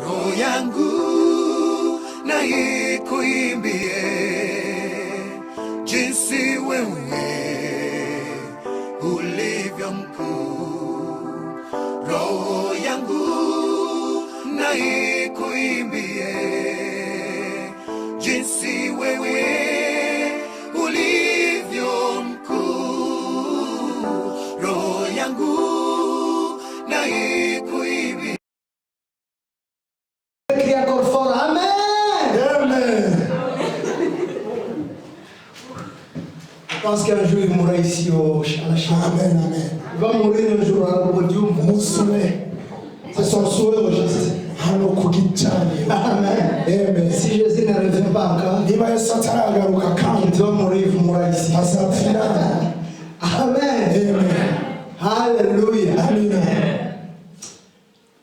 roho yangu na ikuimbie jinsi wewe ulivyo mkuu. Roho yangu na ikuimbie jinsi wewe ulivyo mkuu. Roho yangu na ikuimbie. Crie encore fort, Amen. Amen. Je pense qu'un jour il mourra ici à la chambre. Amen, amen. Il va mourir un jour à la podium. C'est son souhait au Jésus. Amen. Amen. Si Jésus ne revient pas encore, il doit mourir, il mourra ici. Amen. Amen. Alléluia. Amen.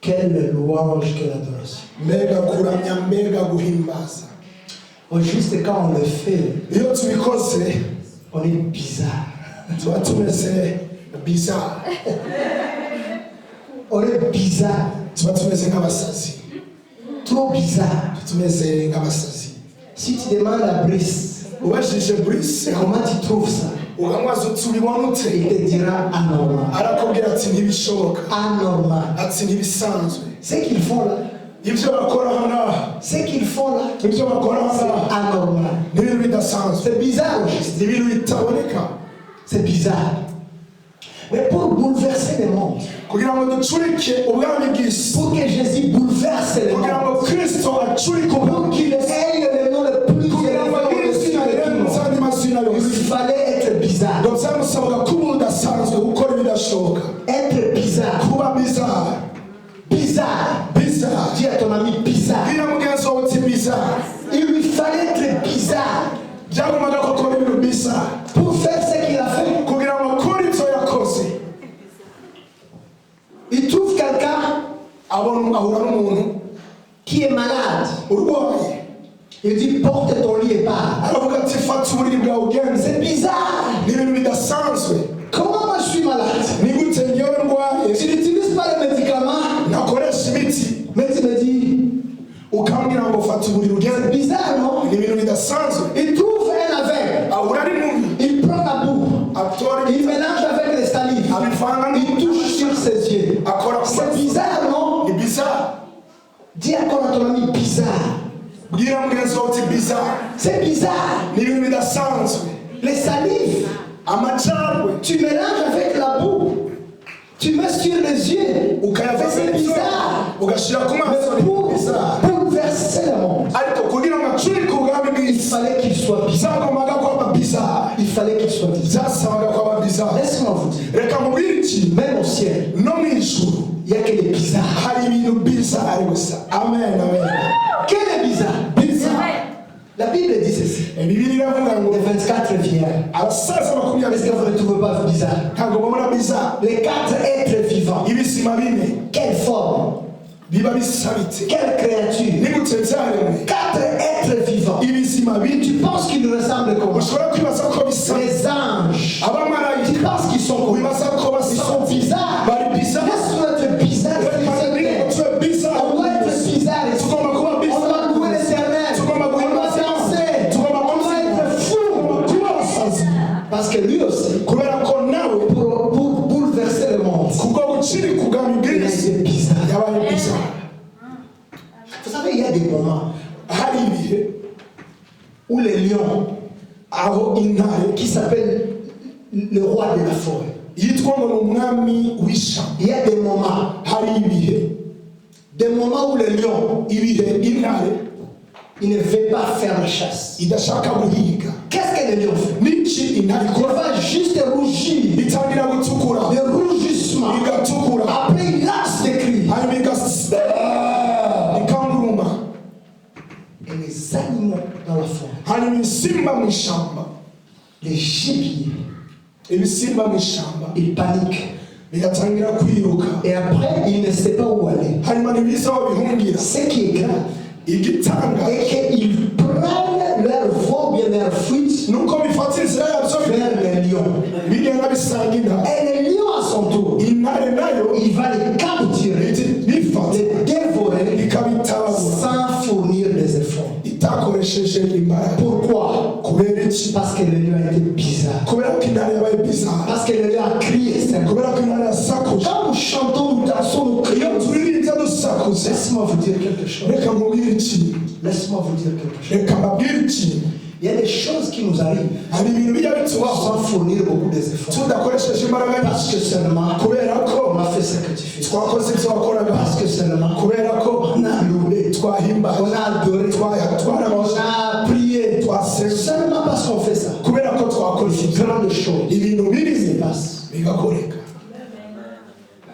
Quelle louange, quelle adoration. Mega kuramya, mega guhimbaza. Au juste quand on le fait, Iyo tubikoze on est bizarre. tuba tumeze bizarre. On est bizarre. Tuba tumeze nk'abasazi. Trop bizarre. Tumeze nk'abasazi. Si tu demandes à Brice, Ubajije Brice comment tu trouves ça? ukamwaza uti ubibona ute, Il te dira anormal. arakubwira ati ntibishoboka, Anormal. ati ntibisanzwe. Ce qu'ils font là, Ibyo bakora hano, ce qu'ils font là, ibyo bakora c'est hano anormal. ni ibintu bidasanzwe, C'est bizarre au juste. ni ibintu bitaboneka. C'est bizarre. Mais pour bouleverser le monde, Kugira ngo ducurike ubwami bw'isi, pour que Jésus bouleverse le kugira monde, ngo Kristo acurike pour ubwami qu'il bw'isi, ait le nom le plus kugira ngo élevé au-dessus izina de tout le rirenze monde, andi mazina il yose, fallait être bizarre. ngo byamusabaga kuba udasanzwe, gukora ibidashoboka, Être bizarre. kuba bizarre. Bizarre. Bizarre. Dis à ton ami bizarre. Bwira mugenzi wawe uti bizarre. Il lui fallait être bizarre Byagomaga ko akora ibintu bizarre pour faire ce qu'il a fait. kugira ngo akore ibyo yakoze. Il trouve quelqu'un Ahura n'umuntu qui est malade. urwaye, Il dit porte ton lit et pars. aravuga ati fata uburiri bwawe ugende. C'est bizarre. Ni ibintu bidasanzwe. Comment moi je suis malade? Ni gute ngewe ndwaye Tu n'utilises pas les médicaments, nakoresha imiti mais tu me dis, ukambwira ngo fata uburiri c'est ugende? bizarre, non? Ni ibintu bidasanzwe. Il trouve un aveugle. Ahura n'impumyi, Il prend la boue. atora Il mélange avec les salives. abivanga Il touche sur ses yeux. akora ku C'est maso. bizarre, non? Ni bizarre. Dis encore à ton ami bizarre. Bwira mugenzi wawe uti bizarre. C'est bizarre. Ni ibintu bidasanzwe. Les salives, Amacandwe tu mélanges avec la boue. Tu mets sur les yeux. ukayavanga C'est bizarre. ugashyira ku maso. Mais Ni pour bizarre. bouleverser le monde, Ariko kugira ngo acurike ubwami il bw'isi, fallait qu'il soit bizarre. byagomaga kwaba bizarre. Il fallait qu'il soit bizarre. Byasabaga kwaba bizarre. Laisse-moi vous dire, Reka mubwire iki, même au ciel, no mu ijuru il n'y a que les bizarres. hari ibintu bizarre gusa. Amen, amen. Quel est bizarre? Bizarre. La Bible dit ceci. Bibiliya iravuga ngo Les 24 vierges. abasaza Est-ce makumyabiri que vous ne trouvez pas bizarre? ntabwo babona bizarre. Les 4 êtres vivants. Ibizima bine Quelle forme? biba bisabitse. Quelle créature? Ni gute byaremwe. 4 êtres vivants. Ibizima bine Tu penses qu'ils ressemblent comment? ushobora kwibaza ko bisa. Les anges. Tu Abamarayika penses qu'ils sont comment? wibaza ko Ils sont basa. bizarres. Bari bizarre. Laisse-nous être bizarres. Reka niba On tube bizarre. doit être bizarre. Tugomba kuba On bizarre. doit louer l'éternel. Tugomba On doit guhimbaza Imana. danser. Tugomba On doit être fou. kuba abasazi. Parce que lui aussi, Kubera ko nawe pour bouleverser le monde, kubwo gucirika ubwami il a bw'isi été bizarre. yabaye bizarre. Vous savez, il y a des moments Hari ibihe où les lions, aho intare qui s'appelle le roi de la forêt, yitwa ngo ni umwami w'ishyamba. il y a des moments Hari ibihe où le lion, ibihe intare il ne veut pas faire la chasse. idashaka guhiga. Qu'est-ce que le lion fait? Niki intare Il ikora? va juste rougir, Itangira gutukura, de rougissement. igatukura, Après, il lance des cris. hanyuma ikanguruma. Et les animaux dans la forêt, Hanyuma ibisimba mu ishyamba, les gibiers, ibisimba mu ishyamba ils paniquent. bigatangira kwiruka. Et après, ils ne savent pas où aller. Hanyuma ntibizi aho bihungira. Ce qui est grave, Igitanga et qu'ils prennent leur vol, bien leur fuite nuko bifata inzira yabyo vers les lions. bigenda bisanga intare. Et le lion à son tour, Intare nayo il va les capturer, bifata les dévorer ikabitaba iki Parce que le lieu a été bizarre. kubera ko intare yabaye bizarre, Parce que le lieu a crié. Seigneur. kubera ko intare yasakuje. Quand nous chantons, nous dansons, nous Iyo crions. turirimbye dusakuze, Laisse-moi vous dire quelque chose. reka nkubwire ikintu, Laisse-moi vous dire quelque chose. reka mbabwire ikintu. Il y a des choses qui nous arrivent Hari ibintu bijya bitubaho sans fournir beaucoup d'efforts. tudakoresheje imbaraga Parce que nyinshi, seulement kubera ko on a fait ce que tu fais. twakoze ibyo wakoraga, Parce que seulement kubera ko on a loué, twahimbaye, on a adoré, twarabaje, on a prié. twasenze, Seulement parce qu'on fait ça. kubera ko twakoze ibyo Plein de choses ibintu biri se passent. bigakoreka.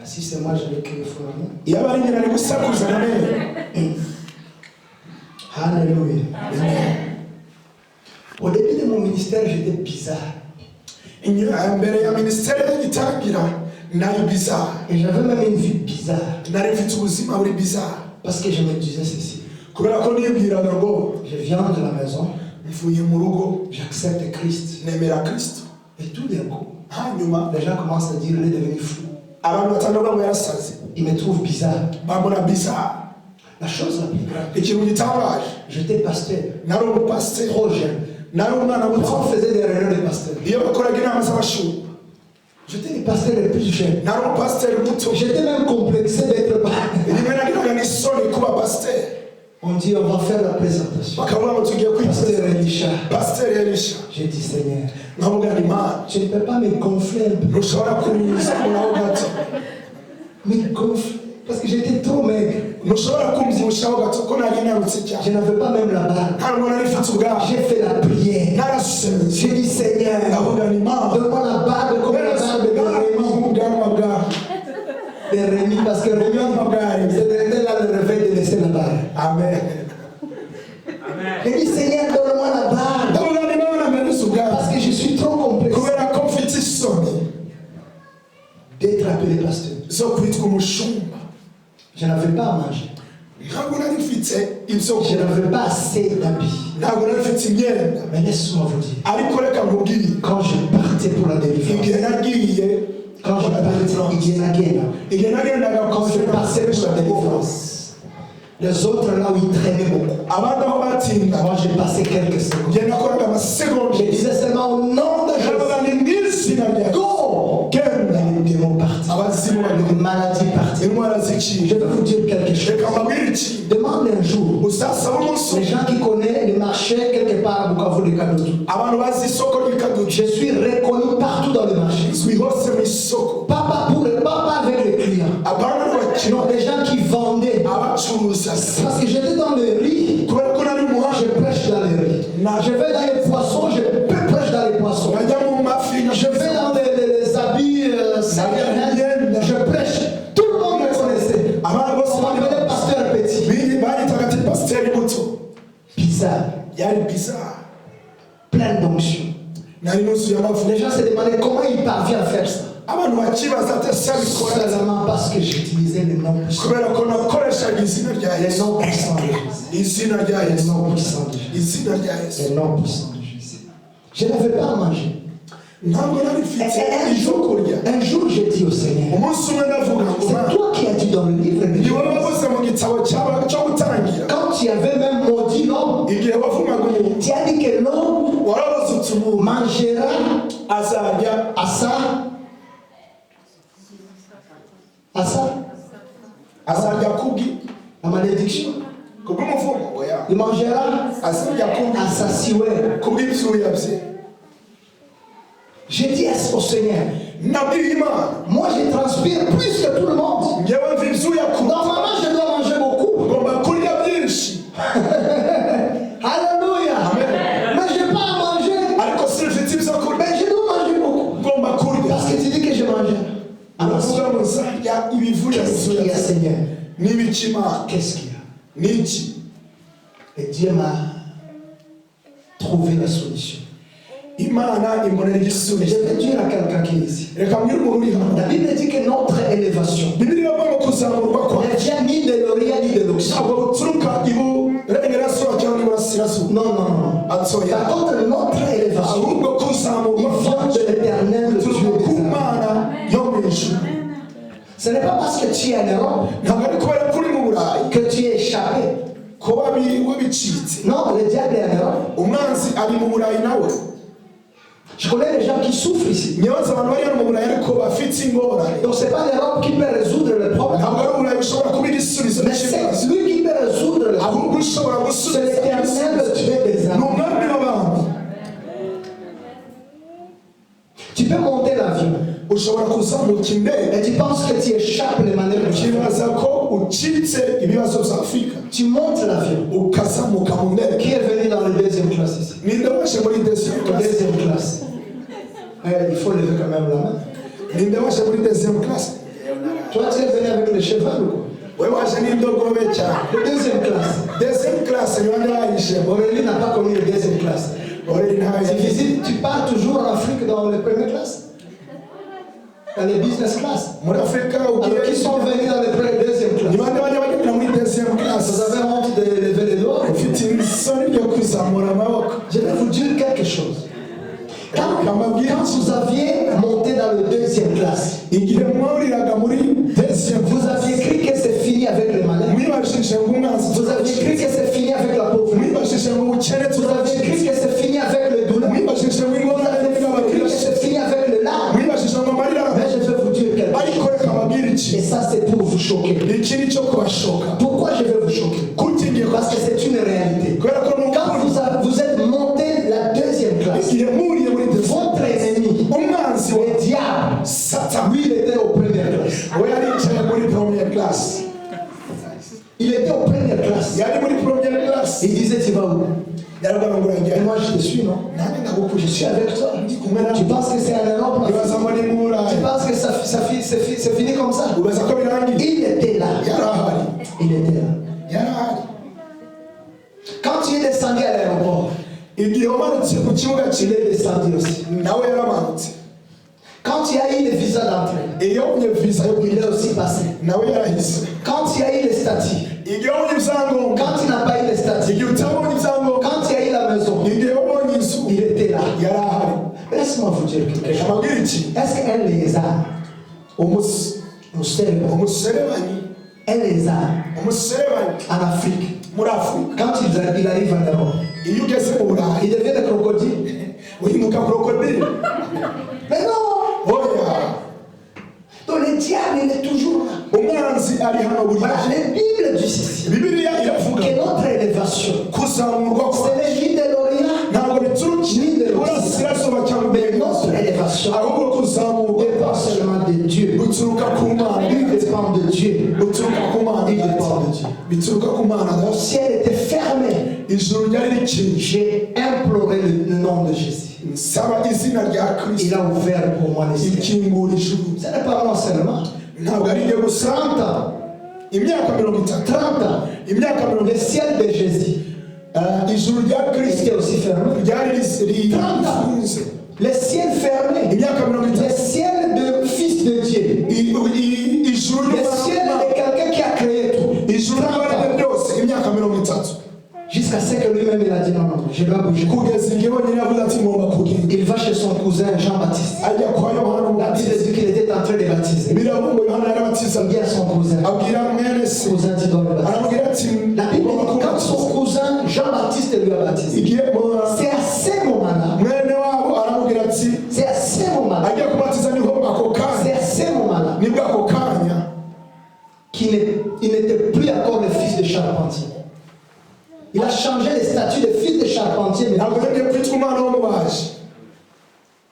Si c'est moi, je vais crier fort. Iyo aba ari nyina ari gusakuza na none. Alléluia. Au début de mon ministère, j'étais bizarre. Mbere ya minisiteri y'igitangira nari bizarre, Et j'avais même une vie bizarre. nari mfite ubuzima buri bizarre, Parce que je me disais ceci. kubera ko nibwiraga ngo Je viens de la maison, mvuye mu rugo j'accepte Christ. nemera Kristo, Et tout d'un coup, hanyuma les gens commencent à dire, il est devenu fou. abantu batandukanye ngo yarasaze, Ils me trouvent bizarre. bambona bizarre. La chose la plus grave, Ikintu gitangaje, j'étais pasteur, nari umupasiteri, trop jeune. nari umwana muto. Quand on faisait des réunions de pasteurs, Iyo bakoraga inama z'abashumba, j'étais le pasteur le plus jeune. nari umupasiteri muto. J'étais même complexé d'être pasteur. Rimwe nagiraga n'isoni kuba pasiteri, On dit, on va faire la présentation. bakavuga ngo tugiye Pasteur kwigisha Elisha. pasiteri Elisha. J'ai dit, Seigneur, Nkavuga nti Mana, tu ne peux pas me gonfler un peu. ntushobora kunyuzamuraho gato, Me gonfler. Parce que j'étais trop maigre. ntushobora kumbyibushaho gato ko nari narutse cyane, Je n'avais pas même la barbe. nta nubwo nari mfite ubwabo, J'ai fait la prière. narasenze, J'ai dit, Seigneur, ndavuga nti Mana, donne-moi la barbe comme la barbe de Rémi. ubwanwa bwawe, De Rémi, parce que Rémi, c'était là le réveil de laisser la barbe. amen. J'ai dit, Seigneur, donne-moi la barbe. ndavuga nti Mana, mpereza ubwawe, Parce que je suis trop complexe kubera ko mfite isoni d'être appelé pasteur. zo kwitwa umushumba. Je n'avais pas à manger. Ntabwo nari mfite ibyo Je kurya, n'avais pas assez d'habits. ntabwo nari mfite imyenda, Mais laisse-moi vous dire, ariko reka nkubwire, quand je partais pour la délivrance, igihe nagiye, quand je partais, igihe nagendaga quand je passais pour la délivrance, les autres là où ils traînaient beaucoup, abandi aho batinda, moi j'ai passé quelques secondes. igihe nakoraga amasegonda, Je disais seulement au nom de ndavuga Jésus, nti mu izina rya Yesu, go! genda, Les démons partis, abazimu les babiri, maladies parties. indwara Je ziciye. vais vous dire quelque chose. Reka mbabwire iki, Demande un jour, uzasaba umunsi les umwe, gens qui connaissent le marché quelque part à Bukavu de Kadoudou. abantu bazi isoko ry'ikaduki, Je suis reconnu partout dans le marché. izwi hose mu isoko, Pas avec les clients. abana n'abakiriya, Non, les gens qui vendaient. abacuruza, Parce que j'étais dans le riz, kubera ko nari je umuhanga, prêche dans le riz. Je vais dans les poissons, je prêche dans les poissons. najya mu mafi, Je vais dans les habits second-hand, je prêche. Tout le monde me connaissait. abana bose On m'appelait pasteur petit. banyitaga ati pasiteri muto. Bizarre, Yari bizarre, plein d'onction. nari nuzuye amavuta. Les gens se demandaient comment il parvient à faire ça. Abantu bakibaza ati ese abikora Seulement parce que j'utilisais le nom puissant. kubera ko nakoreshaga izina rya Le Yesu, nom puissant de Jésus. izina rya Le Yesu, nom puissant de Jésus. izina rya Yesu. Le nom puissant de Jésus. Je n'avais pas à manger. Ntabwo nari mfite ibyo kurya. Un jour, j'ai dit au Seigneur, Umunsi umwe ndavuga ngo c'est Mana, toi qui as dit dans le livre de ni wowe Genèse, wavuze mu gitabo cyo gutangira, quand tu avais même maudit l'homme, igihe wavugaga umuntu tu as dit que l'homme warabuze uti umuntu mangera azarya à ça, azarya kubwi la malédiction. kubw'umuvumo oya, Il mangera azarya kubwi à sa siouère. kubw'ibyuya bye. J'ai dit au Seigneur, Nabwiye Imana, moi je transpire plus que tout le monde. njyewe mva ibyuya ku Normalement, je dois manger beaucoup. ngomba kurya byinshi, Alléluia. Amen. Mais je n'ai pas à manger. ariko sinfite ibyo kurya, Mais je dois manger beaucoup. ngomba kurya. Parce que tu dis que je mange. Alors, Aravuga ngo nzarya ibivuye mu qu'est-ce qu'il y byuya a, bye. Seigneur? N'ibiki Imana, Qu'est-ce qu'il y a? n'iki? Et Dieu m'a trouvé la solution. Imana imbonera Et igisubizo. je vais dire à quelqu'un qui est ici. Reka mbwire umuntu uri hano, La Bible dit que notre élévation Bibiliya ivuga ngo kuzamurwa kwa ne vient ni de l'Orient ni de l'Occident. ntabwo buturuka iburengerazuba cyangwa iburasirazuba, Non, non, non. atoya, Par contre, notre élévation, ahubwo il kuzamurwa vient de l'éternel, le Dieu buturuka ku des armées. Mana yo mu ijuru. Ce n'est pas parce que tu es en Europe Ntabwo ari kubera ko uri mu Burayi que tu es échappé. ko wabicitse. Non, le diable est en Europe. Umwanzi ari mu Burayi nawe, Je connais des gens qui souffrent ici. nyabaza abantu bari hano mu burayi ariko bafite ingorane Donc c'est pas l'Europe qui peut résoudre le problème. ntabwo ari uburayi bushobora kuba igisubizo Mais c'est cy'ikibazo lui qui peut résoudre le problème. ahubwo ushobora C'est gusubiza l'Éternel, le Dieu des ni armées. umwami w'abantu. Tu peux monter l'avion ushobora kuzamuka indege et tu penses que tu échappes les manœuvres. ukibaza ko ucitse ibibazo bya afurika Tu montes l'avion. ukazamuka mu ndege. Qui est venu dans le deuxième classe ici? ninde waje muri deuxième La classe deuxième classe. Il faut lever quand même la main. ninde waje muri deuxième classe Toi, tu es venu avec le cheval ou quoi? wewe waje n'indogobe cyane. Le deuxième classe. deuxième classe ni bande bayishemo Aurélie n'a pas connu le deuxième classe. oreri ntayo Tu visites, tu pars toujours en Afrique dans les premières classes. Dans les business class. muri afurika Alors qui sont venus dans les deuxième ni classe. bande bajya bagenda muri deuxième Vous classe avez honte de lever les doigts? ufite isoni ryo kuzamura amaboko. Je vais vous dire quelque chose. Quand vous aviez monté dans le deuxième classe, igihe mwuriraga muri deuxième vous aviez cru que c'est fini avec les malades. mwibashije ngo umwanzi Vous aviez cru que c'est fini avec la pauvreté. mwibashije ngo ubukene Vous aviez cru que c'est fini avec le douleur. mwibashije ngo Vous ingorane avez cru que c'est fini avec le larmes. mwibashije ngo amarira Mais je vais vous dire quelque ariko chose. reka mbabwire iki Et ça, c'est pour vous choquer. iki ni cyo kubashoka Pourquoi je vais vous choquer? kuki ngiye Parce que c'est une réalité. kubera ko Quand vous êtes monté la deuxième classe, igihe mwuriye muri votre ennemi, umwanzi wa le diable, satani lui, il était aux premières classes. we yaricaye muri première classe Il était aux premières classes. yari muri première classe Il disait, tu vas où? yaravuga ngo Et uragiye moi, je te suis, non? nanjye ndagukuje Je suis avec toi. Tu penses que c'est en Europe? ubaza ngo ni mu Tu burayi penses que c'est fini comme ça? ubaza ko birangiye Il était là. yarahari Il était là. yarahari Quand tu es descendu à l'aéroport, igihe wamanutse ku kibuga il kire est descendu aussi. nawe yaramanutse Quand tu as eu le visa d'entrée, iyo ubonye visa yo il kwinjira est aussi passé. nawe yarahise Quand tu as eu les statuts, igihe wabonye ibyangombwa quand tu n'as pas eu les statuts, igihe utabonye ibyangombwa quand tu as eu la maison, igihe wabonye inzu il était là. yarahari. Laisse-moi vous dire quelque reka chose. mbabwire iki Est-ce qu'un lézard, umuserebanyi un lézard umuserebanyi en Afrique, muri afurika quand il arrive en Europe, iyo ugeze mu burayi il devient le crocodile? uhinduka krokodile Mais non! oya Donc le diable, il est toujours là. umwanzi ari hano buri Voilà, gihe la Bible dit ceci. bibiliya iravuga Que notre élévation, kuzamurwa kwa c'est le lit de l'Orient, ntabwo bituruka iburasirazuba cyangwa mais imbere notre élévation ahubwo kuzamurwa dépend seulement de Dieu. buturuka ku mana Il dépend de Dieu. buturuka ku mana Il dépend de Dieu. bituruka ku mana Le ciel était fermé. ijuru ryari rikinje J'ai imploré le nom de Jésus. nsaba izina rya Il kristo a ouvert pour moi les cieux. ikingura ijuru Ce n'est pas moi seulement. ntabwo ari njye gusa 30 ans. imyaka 30 30 ans. imyaka Le ciel de Jésus ijuru rya kristo était aussi fermé. ryari 30 ans. rifunze Le ciel fermé. imyaka Le 30 ciel de fils de Dieu. ijuru Le ciel de quelqu'un qui a créé tout. ijuru 30 ry'abaremye ans. byose imyaka 30 Jusqu'à ce que lui-même il a dit non, non, je dois bouger. kugeza igihe bonyine yavuze ati ngomba kugenda Il va chez son cousin Jean-Baptiste. ajya kwa yohana La Bible umubatiza dit qu'il était en train de baptiser. biravuga ngo yohana yarabatiza Il dit à son cousin, abwira mwene se cousin, tu dois le baptiser. aramubwira ati La Bible ngomba dit quand son kubatiza cousin Jean-Baptiste lui a baptisé. igihe C'est à ce moment-là, mwene wabo aramubwira ati c'est à ce moment-là, ajya kubatiza niho ako c'est kanya à ce moment-là nibwo ako kanya qu'il n'était plus encore le fils de charpentier. Il a changé le statut de fils de charpentier. Mais ntabwo yongeye kwitwa umwana w'umubaji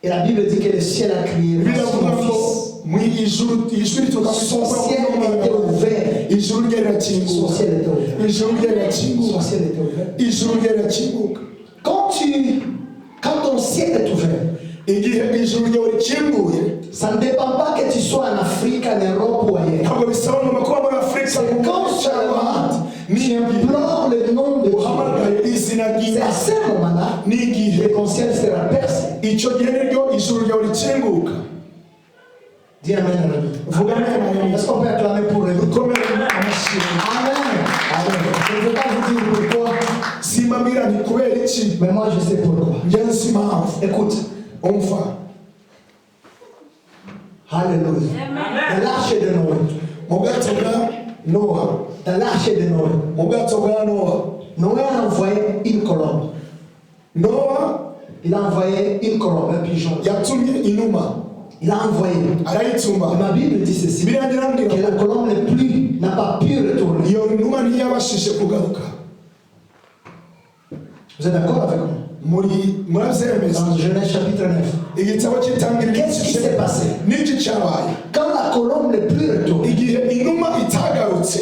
et la Bible dit que le ciel a crié biravuga son ngo fils. mu ijuru rituruka mu Son isoko ciel était ouvert. ijuru rye Son rirakinguka ciel était ouvert. ijuru rye Son rirakinguka ciel était ouvert. ijuru rye rirakinguka Quand ton ciel est ouvert, igihe ijuru ryawe rikinguye ça ne dépend pas que tu sois en Afrique, en Europe ou ailleurs. ntabwo bisaba ngomba kuba muri afurika mu Quand seulement tu implores le nom de Dieu, uhamagaye izina c'est à ry'imana ce moment-là n'igihe que ton ciel sera percé. icyo gihe niryo ijuru ryawe rikinguka Dis Amen. Amen. vuga neza Est-ce qu'on peut acclamer pour lui? dukomere amashyi Amen. Amen. Je ne veux pas vous dire pourquoi, simbabwira ni kubera iki mais moi je sais pourquoi. njye nzi impamvu Écoute. umva Alléluia. Dans l'arche de Noé. mu bwato bwa nowa Dans l'arche de Noé. mu bwato bwa nowa Noé a envoyé une colombe. nowa Il a envoyé une colombe, un pigeon. yatumye inuma Il a envoyé. arayituma Ma Bible dit ceci. birangira Que mbwira la colombe n'a pas pu retourner. iyo numa ntiyabashije kugaruka. Vous êtes d'accord avec moi? murabyemeza Dans Genèse chapitre 9. igitabo cy'itangiriro Qu'est-ce qui s'est passé? n'iki cyabaye Quand la colombe n'est plus retournée, igihe inuma itagarutse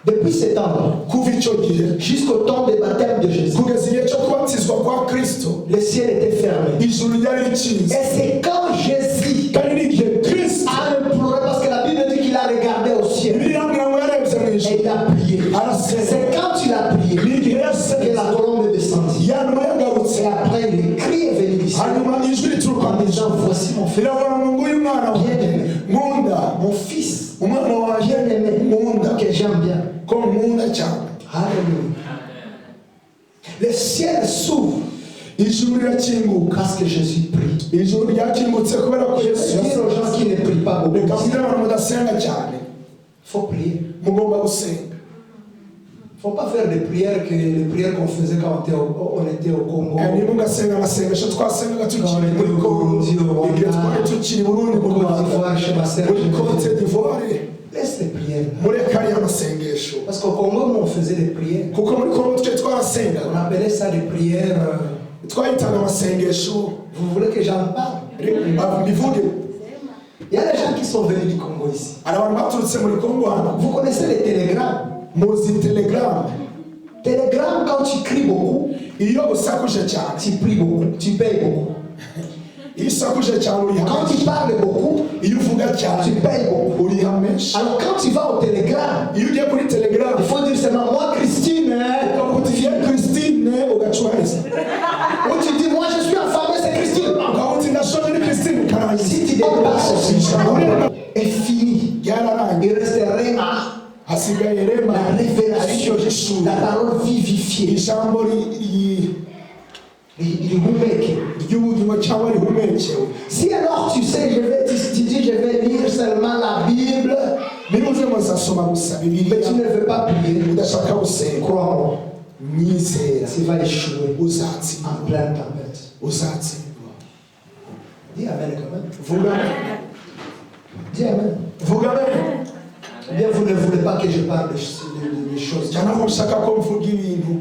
depuis ce temps-là, kuva icyo gihe jusqu'au temps du baptême de Jésus, kugeza igihe cyo kubatizwa kwa kristo le ciel était fermé. ijuru ryari Et rikinze c'est quand Jésus kandi n'igihe kristo a imploré, parce que la Bible dit qu'il a regardé au ciel birambwira ngo yarebye mu et ijuru il a prié. arasenga C'est quand il a prié n'igihe que yasenze la colombe est descendue. ya numa yagarutse Et après, le cri est venu d'ici hanyuma ijwi rituruka en mu ijuru disant, voici mon fils, riravuga ngo nguyu mwana wawe bien-aimé, nkunda mon fils, umwana wanjye bien-aimé, nkunda que j'aime bien. ko nkunda cyane. Alléluia. Le ciel s'ouvre ijuru rirakinguka parce que Jésus prie. ijuru ryakingutse kubera ko Je yesu veux dire aux gens qui ne prient pas beaucoup, reka il mbwira abantu mudasenga cyane faut prier. mugomba gusenga. Il ne faut pas faire des prières qu'on faisait quand on était au Congo. ntimugasenga amasengesho twasengaga tukiri muri kongo igihe twari tukiri burundi mu Au Côte rwanda d'Ivoire, chez ma sœur. muri cote d'ivoire Laisse les prières. mureka ariya masengesho Parce qu'au Congo, nous, on faisait des prières. kuko muri kongo twe On twarasengaga appelait ça des prières. twahitaga amasengesho Vous voulez que j'en parle? bivuge. Il y a des gens qui sont venus du Congo ici. hari abantu baturutse muri kongo hano Vous connaissez les télégrammes? muzi telegaramu. Télégramme, quand tu cries beaucoup, iyo usakuje cyane tu pries beaucoup, tu payes beaucoup. iyo usakuje cyane uriha Quand menshi tu parles beaucoup, iyo uvuga tu cyane payes beaucoup. uriha menshi. Alors quand tu vas au télégramme, iyo ugiye kuri telegaramu il faut dire seulement moi Christine, hein. ukavuga uti viye christine ugacuhariza Ou tu dis moi je suis affamé, c'est Christine. ukavuga uti ndashonje ni christine ukarangiza. Si tu dépasses ce ijambo est fini. ryararangiye Il reste rema, hasigaye rema la révélation, aricyo gishura la parole vivifiée. ijambo Rihumeke. ry'ubugingo cyangwa rihumekewe. Si alors tu sais, tu dis je vais lire seulement la Bible, niba uze muzasoma gusa mais bibiliya tu ne veux pas prier, udashaka gusenga crois-moi, nyizera tu vas échouer uzatsindwa en pleine tempête. uzatsindwa. Dis Amen quand même. vuga Dis Amen. vuga bene Ou bien vous ne voulez pas que je parle des choses. cyangwa ko ushaka ko mvuga ibintu.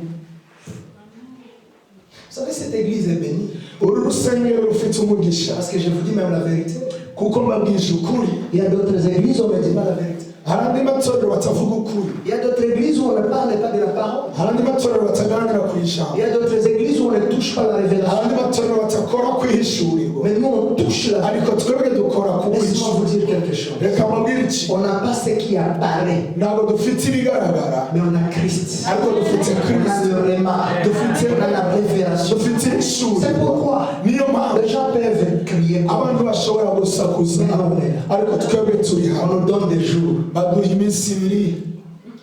Vous savez, cette église est bénie. uru rusengero rufite umugisha Parce que je vous dis même la vérité. kuko mbabwije ukuri. Il y a d'autres églises où on ne dit pas la vérité. hari andi matorero batavuga ukuri. Il y a d'autres églises où on ne parle pas de la parole. hari andi matorero bataganira ku ijambo. Il y a d'autres églises où on ne touche pas la hari révélation. andi matorero batakora kwihishurirwa. Mais nous, on touche la ariko twebwe dukora ku Laisse-moi kwishyura. vous dire quelque chose. reka mbabwire iki On n'a pas ce qui apparaît, ntabwo dufite ibigaragara mais on a Christ. ariko dufite On a kristo le réma. On a la révélation. dufite ishuri. C'est pourquoi niyo mpamvu les gens peuvent crier. abantu bashobora gusakuza ariko twebwe turi On hano. nous donne des jours. baduha iminsi ibiri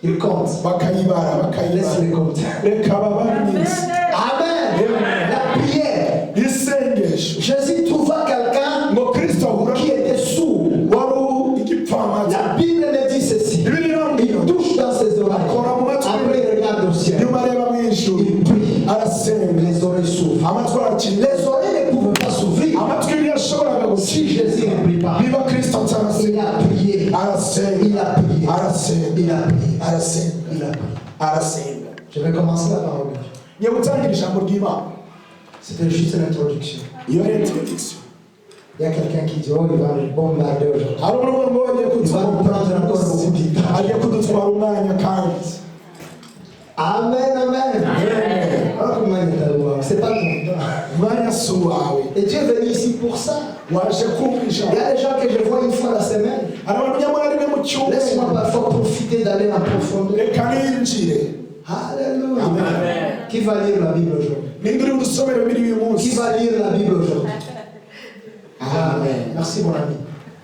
Ils comptent. bakayibara Laisse-les compter. reka babare iminsi. Amen. La prière. isengesho Jésus trouva quelqu'un ngo kristo ahura qui était sourd. wari igipfamatwi. La Bible me dit ceci. bibiliya Il irambwira touche dans ses oreilles. Après, il regarde au ciel. nyuma areba mu ijuru Il prie. arasenga Les oreilles s'ouvrent. amatwi arakira. Les oreilles ne pouvaient pas s'ouvrir amatwi ntiyashoboraga si gukira Jésus ne prie pas. niba kristo Il atarasenga. a prié. arasenga Il a prié. arasenga Il a prié. arasenga Il a prié. arasenga. Je vais commencer la parole de Dieu. ngiye gutangira ijambo ry'imana. C'était juste une introduction. iyo ari introduction. Il y a quelqu'un qui dit, oh, il va me bombarder aujourd'hui. hari umuntu ngo agiye Il va nous prendre encore beaucoup de temps. agiye kudutwara umwanya kandi. Amen, amen. Alors comment il est à voir? C'est pas ton temps. umwanya si uwawe. Et Dieu est venu ici pour ça. waje kumva Il y ijambo. a des gens que je vois une fois la semaine. hari abantu nyamara rimwe mu Laisse-moi cyumweru. parfois profiter d'aller en profondeur. reka ninjire. Alléluia. Amen. Qui va lire la Bible aujourd'hui? ninde uri budusomere biri uyu Qui munsi. va lire la Bible aujourd'hui? Amen. Merci mon ami.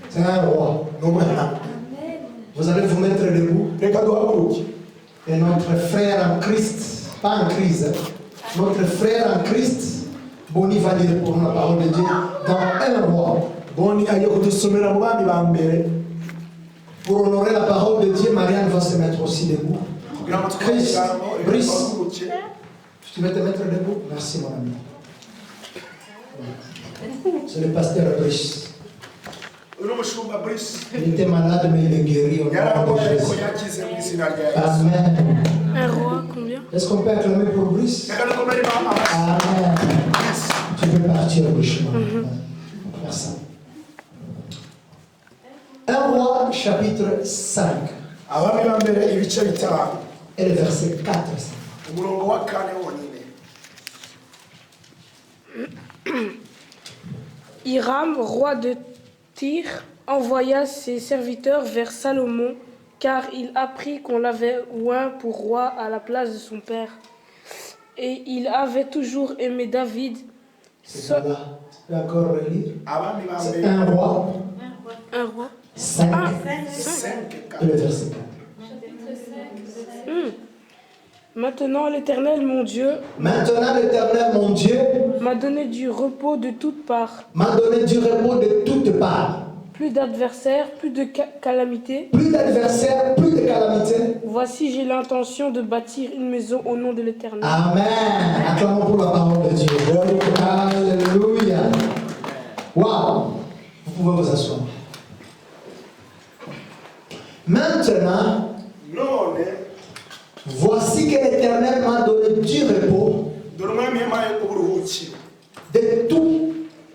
C'est un roi. ni umwana. Vous allez vous mettre debout. reka duhaguruke. Et notre frère en Christ, pas en crise, notre frère en Christ, Boni va lire pour nous la parole de Dieu dans un roi. boni agiye kudusomera mu bandi ba mbere. Pour honorer la parole de Dieu, Marianne va se mettre aussi debout. kugira ngo Chris, ijambo, reka Brice, duhaguruke. tu veux te mettre debout? Merci mon ami. C'est le pasteur Brice. uno mushumba Bruce Il était malade, mais il est guéri au nom de yararwaye ariko Jésus. yakize mu izina rya Yesu. Amen. Un roi, combien? Est-ce qu'on peut acclamer pour Brice? Reka dukomere Imana amashyi. Amen. Yes. Tu peux partir au chemin. Merci. 1 Roi, chapitre 5, Abami ba mbere ibice bitanu et le verset 4. umurongo wa 4 wonyine. Hiram, roi de Tyr, envoya ses serviteurs vers Salomon, car il apprit qu'on l'avait oint pour roi à la place de son père. Et il avait toujours aimé David. C'est pas là. Tu peux encore relire. Abami ba C'est mbere 1 Roi Un roi. 5, 5 et le verset 4. Maintenant, l'Éternel, mon Dieu, Maintenant, l'Éternel, mon Dieu, m'a donné du repos de toutes parts. m'a donné du repos de toutes parts. Plus d'adversaires, plus de calamités. Plus d'adversaires, plus de calamités. Voici, j'ai l'intention de bâtir une maison au nom de l'Éternel. Amen. Acclamons pour la parole de Dieu. Alléluia. Waouh. Vous pouvez vous asseoir. Maintenant, none voici que l'Éternel m'a donné du repos dore umwami yampaye uburuhukiro de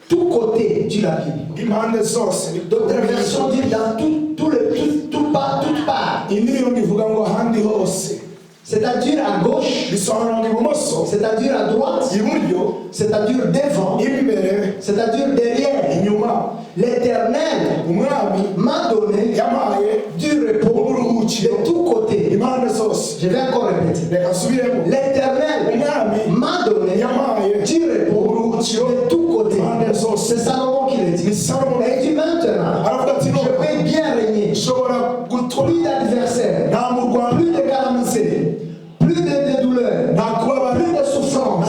tout côté du la Bible. impande zose. D'autres versions disent dans toute part. indi mirongo ivuga ngo ahandi hose, C'est-à-dire à gauche, bisobanura ngo ibumoso, c'est-à-dire à droite, iburyo, c'est-à-dire devant, imbere, c'est-à-dire derrière. inyuma. L'Éternel Umwami m'a donné yampaye du repos uburuhukiro de tous côtés. impande zose. Je vais encore répéter. Reka nsubiremo. L'Éternel Umwami m'a donné yampaye du repos uburuhukiro de tous côtés. impande zose. C'est Salomon qui le Ni dit. Salomo Et il dit maintenant, aravuga ati je none vais bien régner. nshobora gutwara Plus d'adversaires, nta murwano, plus de calamités, plus de douleurs, nta kubabara, plus de souffrance,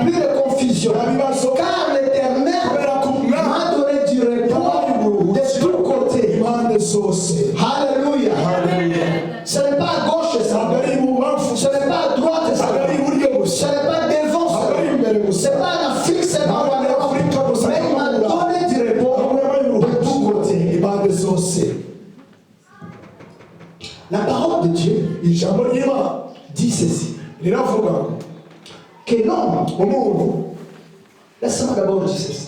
plus de confusion. Car l'Éternel m'a donné du repos de tous côtés. impande zose. Alléluia. Haleluya. Ce n'est pas à gauche ça. Ntabwo ari ibubamfu, Ce n'est pas à droite ça. ntabwo ari iburyo Ce gusa, n'est pas devant ntabwo ça. ari imbere gusa. C'est pas en Afrique, c'est pas en Europe. Mais il m'a donné du repos de tous côtés. impande zose. La parole de Dieu Ijambo ry'Imana dit ceci. riravuga ngo Que l'homme, umuntu laisse-moi d'abord dire ceci.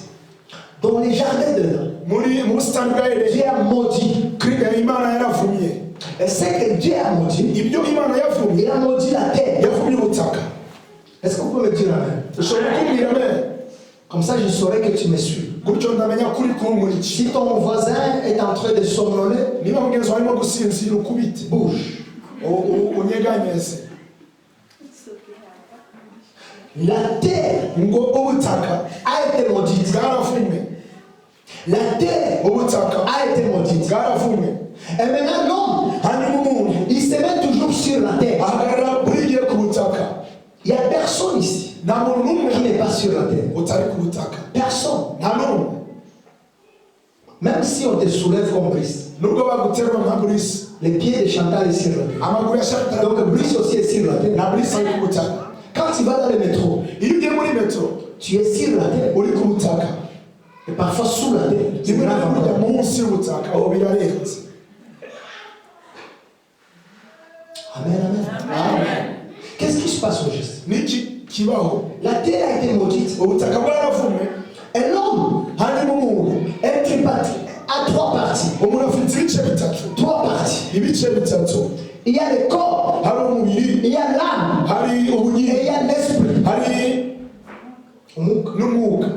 Dans les jardins de l'homme, mu busitani bwa Dieu Edeni, a maudit. Imana yaravumye. Et c'est que Dieu a maudit. Ibyo Imana yavumye, Il a maudit la terre. yavumye ubutaka. Est-ce que vous pouvez me dire amen? Ushobora kumbwira amen? Comme ça, je saurai que tu me suis. Gutyo ndamenya kuri kumuriki. Si ton voisin est en train de somnoler, Niba mugenzi wawe arimo gusinzira ukubite, bouge. unyeganyeze. La terre Ngo ubutaka a été maudite. bwaravumwe, La terre ubutaka a été maudite. bwaravumwe. Et maintenant, l'homme, Hanyuma umuntu il se met toujours sur la terre. ahagarara buri gihe ku butaka. Il n'y a personne ici Nta muntu n'umwe qui n'est pas sur la terre. utari ku butaka. Personne. Nta n'umwe. Même si on te soulève comme Brice. Nubwo baguterwa nka Bruce, Les pieds de Chantal est sur la terre. amaguru ya Chantal, Donc Brice aussi est sur la terre. na Bruce ari ku butaka. Quand tu vas dans le métro, Iyo ugiye muri metro, tu es sur la terre. uri ku butaka. Et parfois sous la terre. C'est Rimwe na grave rimwe ujya encore. munsi y'ubutaka, aho birarenze. Amen, amen. Qu'est-ce qui se passe au juste? Niki kibaho? La terre a été maudite. Ubutaka bwaravumwe, Et l'homme hanyuma umuntu est tripartite à trois parties. umuntu afite ibice bitatu. Trois parties. Ibice bitatu. Il y a le corps, Hari umubiri, il y a l'âme hari et il ubugingo, y a l'esprit. hari n'umwuka.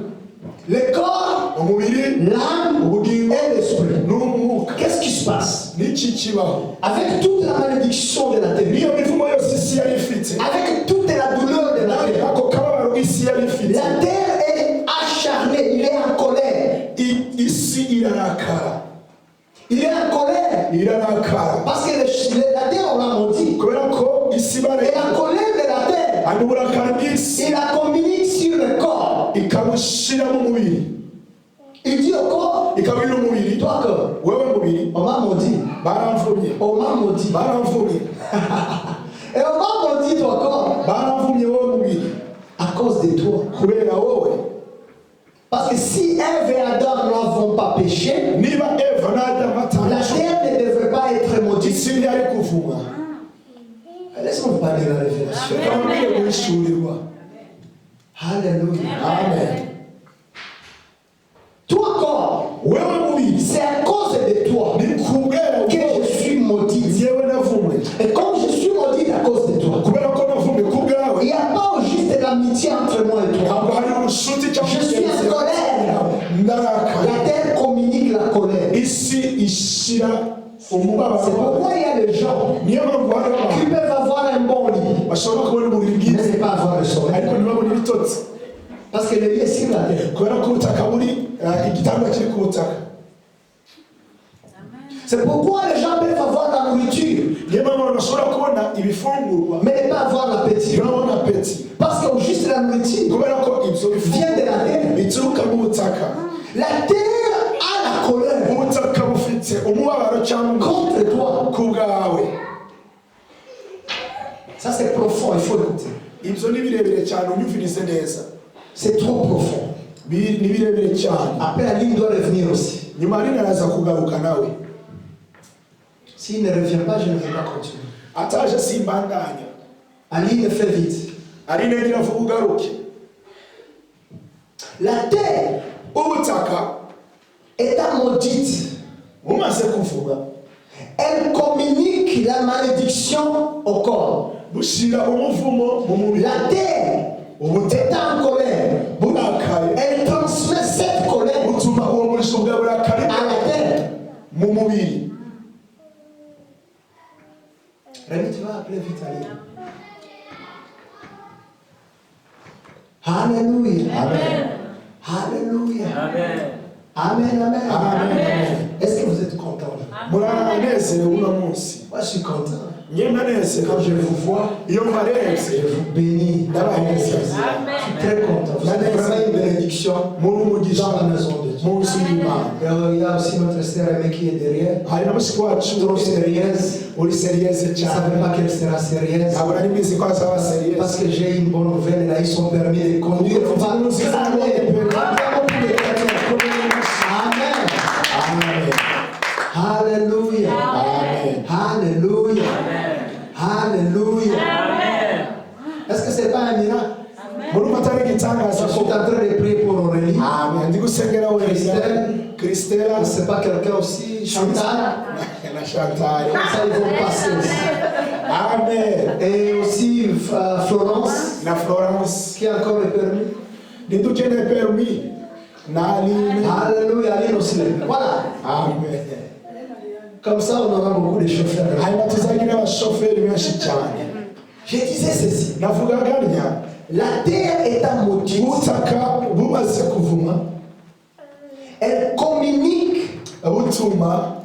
Le corps, Umubiri, l'âme ubugingo et l'esprit. n'umwuka. Qu'est-ce qui se passe? Niki kibaho? Avec toute la malédiction de la terre, Niyo mivumo yose isi yari ifite, avec toute la douleur de la terre, ako kababaro isi yari ifite, la terre est acharnée, il est en colère. isi irarakara. Il est en colère. Irarakara. Parce que la terre, on l'a maudit. Kubera ko isi Et bare la colère de la terre, hanyuma uburakari bw'isi il la communique sur le corps. ikamushyira mu mubiri, Il dit au corps, ikabwira umubiri, toi corps, wewe mubiri, on m'a maudit. baramvumye, On m'a maudit. baramvumye, Et on m'a maudit ton corps baramvumye wowe mubiri, à cause de toi. kubera wowe. Laisse-moi vous parler de la révélation. Kamubwire guhishurirwa. Alléluia. Amen. Toi corps, Wewe mubiri. c'est à cause de toi Ni kubera que je suis maudit. Yewe navumwe. Et comme je suis maudit à cause de toi, Kubera ko navumwe kubwawe. il n'y a pas juste de l'amitié entre moi et toi. Ntabwo hari ubushuti cyangwa Je suis en colère. ndarakaye. La terre communique la colère. Isi ishira C'est umubabaro. pourquoi il y a des gens Niyo mpamvu hari qui abantu peuvent avoir un bon lit, bashobora kubona uburiri mais bwiza ne pas avoir le soleil. ariko ntibabone ibitotsi. Parce que le lit est sur la terre. Kubera ko ubutaka buri igitanda kiri ku butaka. C'est pourquoi les gens peuvent avoir la nourriture, Niyo mpamvu abantu bashobora kubona ibifungurwa mais ne pas avoir l'appétit. ntibabone apeti. Parce que juste la nourriture Kubera ko ibyo vient de la terre. bituruka mu butaka. La terre a la colère Ubutaka bufite umubabaro cyangwa contre toi. ku bwawe. Ça c'est profond, il faut écouter. Ibyo ni birebire cyane unyumvirize neza. C'est trop profond. Ni birebire cyane. Après, Aline doit revenir aussi. Nyuma Aline araza kugaruka nawe. S'il ne revient pas, je ne vais pas continuer. Ataje simbandanya. Aline, fais vite. Aline ngira vuba ugaruke. La terre Ubutaka étant maudite, bumaze kuvuga elle communique la malédiction au corps. bushira umuvumo mu mubiri. La terre étant en colère, Burakaye elle transmet cette colère butuma uwo murisho bwa burakari à la terre. mu mubiri. Rémi, tu vas appeler vite Aline. Alléluia. Amen. Alléluia. Amen. Amen, amen. Amen. Est-ce que vous êtes content? Muranezerewe uno munsi. Moi, je suis content. Njye Quand ndanezerewe. je vous vois, Iyo je mbarebye vous bénis. Je suis très content. Vous êtes vraiment une bénédiction muri umugisha dans la maison de Dieu. mu nzu y'Imana. Il y a aussi notre sœur Aimée qui est derrière. Hari na mushiki wacu Trop sérieuse. uri seriyeze Je ne savais cyane. pas qu'elle sera sérieuse. Ntabwo nari mbizi ko azaba seriyeze. Parce que j'ai une bonne nouvelle. Elle a eu son permis de conduire. On va nous acclamer. Acclamons pour les chrétiens. Amen. Amen. Alléluia. Amen. Alléluia. Alléluia. Est-ce que ce n'est pas un miracle? Muri matari gitangaza Je suis ko. en train de prier pour Aurélie. Amen. Ndi gusengera Christelle. Kristela Je ne sais pas quelqu'un aussi. Chantal. na Chantal. Comme ça, ils vont passer aussi. Amen. Et aussi Florence, Na Florence. qui a encore le permis. Ndi dukeneye permis. Na Aline. Alléluia, Aline aussi. Voilà. Amen. Comme ça, on aura beaucoup de chauffeurs. Hanyuma tuzagira abashoferi benshi cyane. Je disais ceci. Navugaga ntya La terre étant maudite, ubutaka bumaze kuvuma elle communique butuma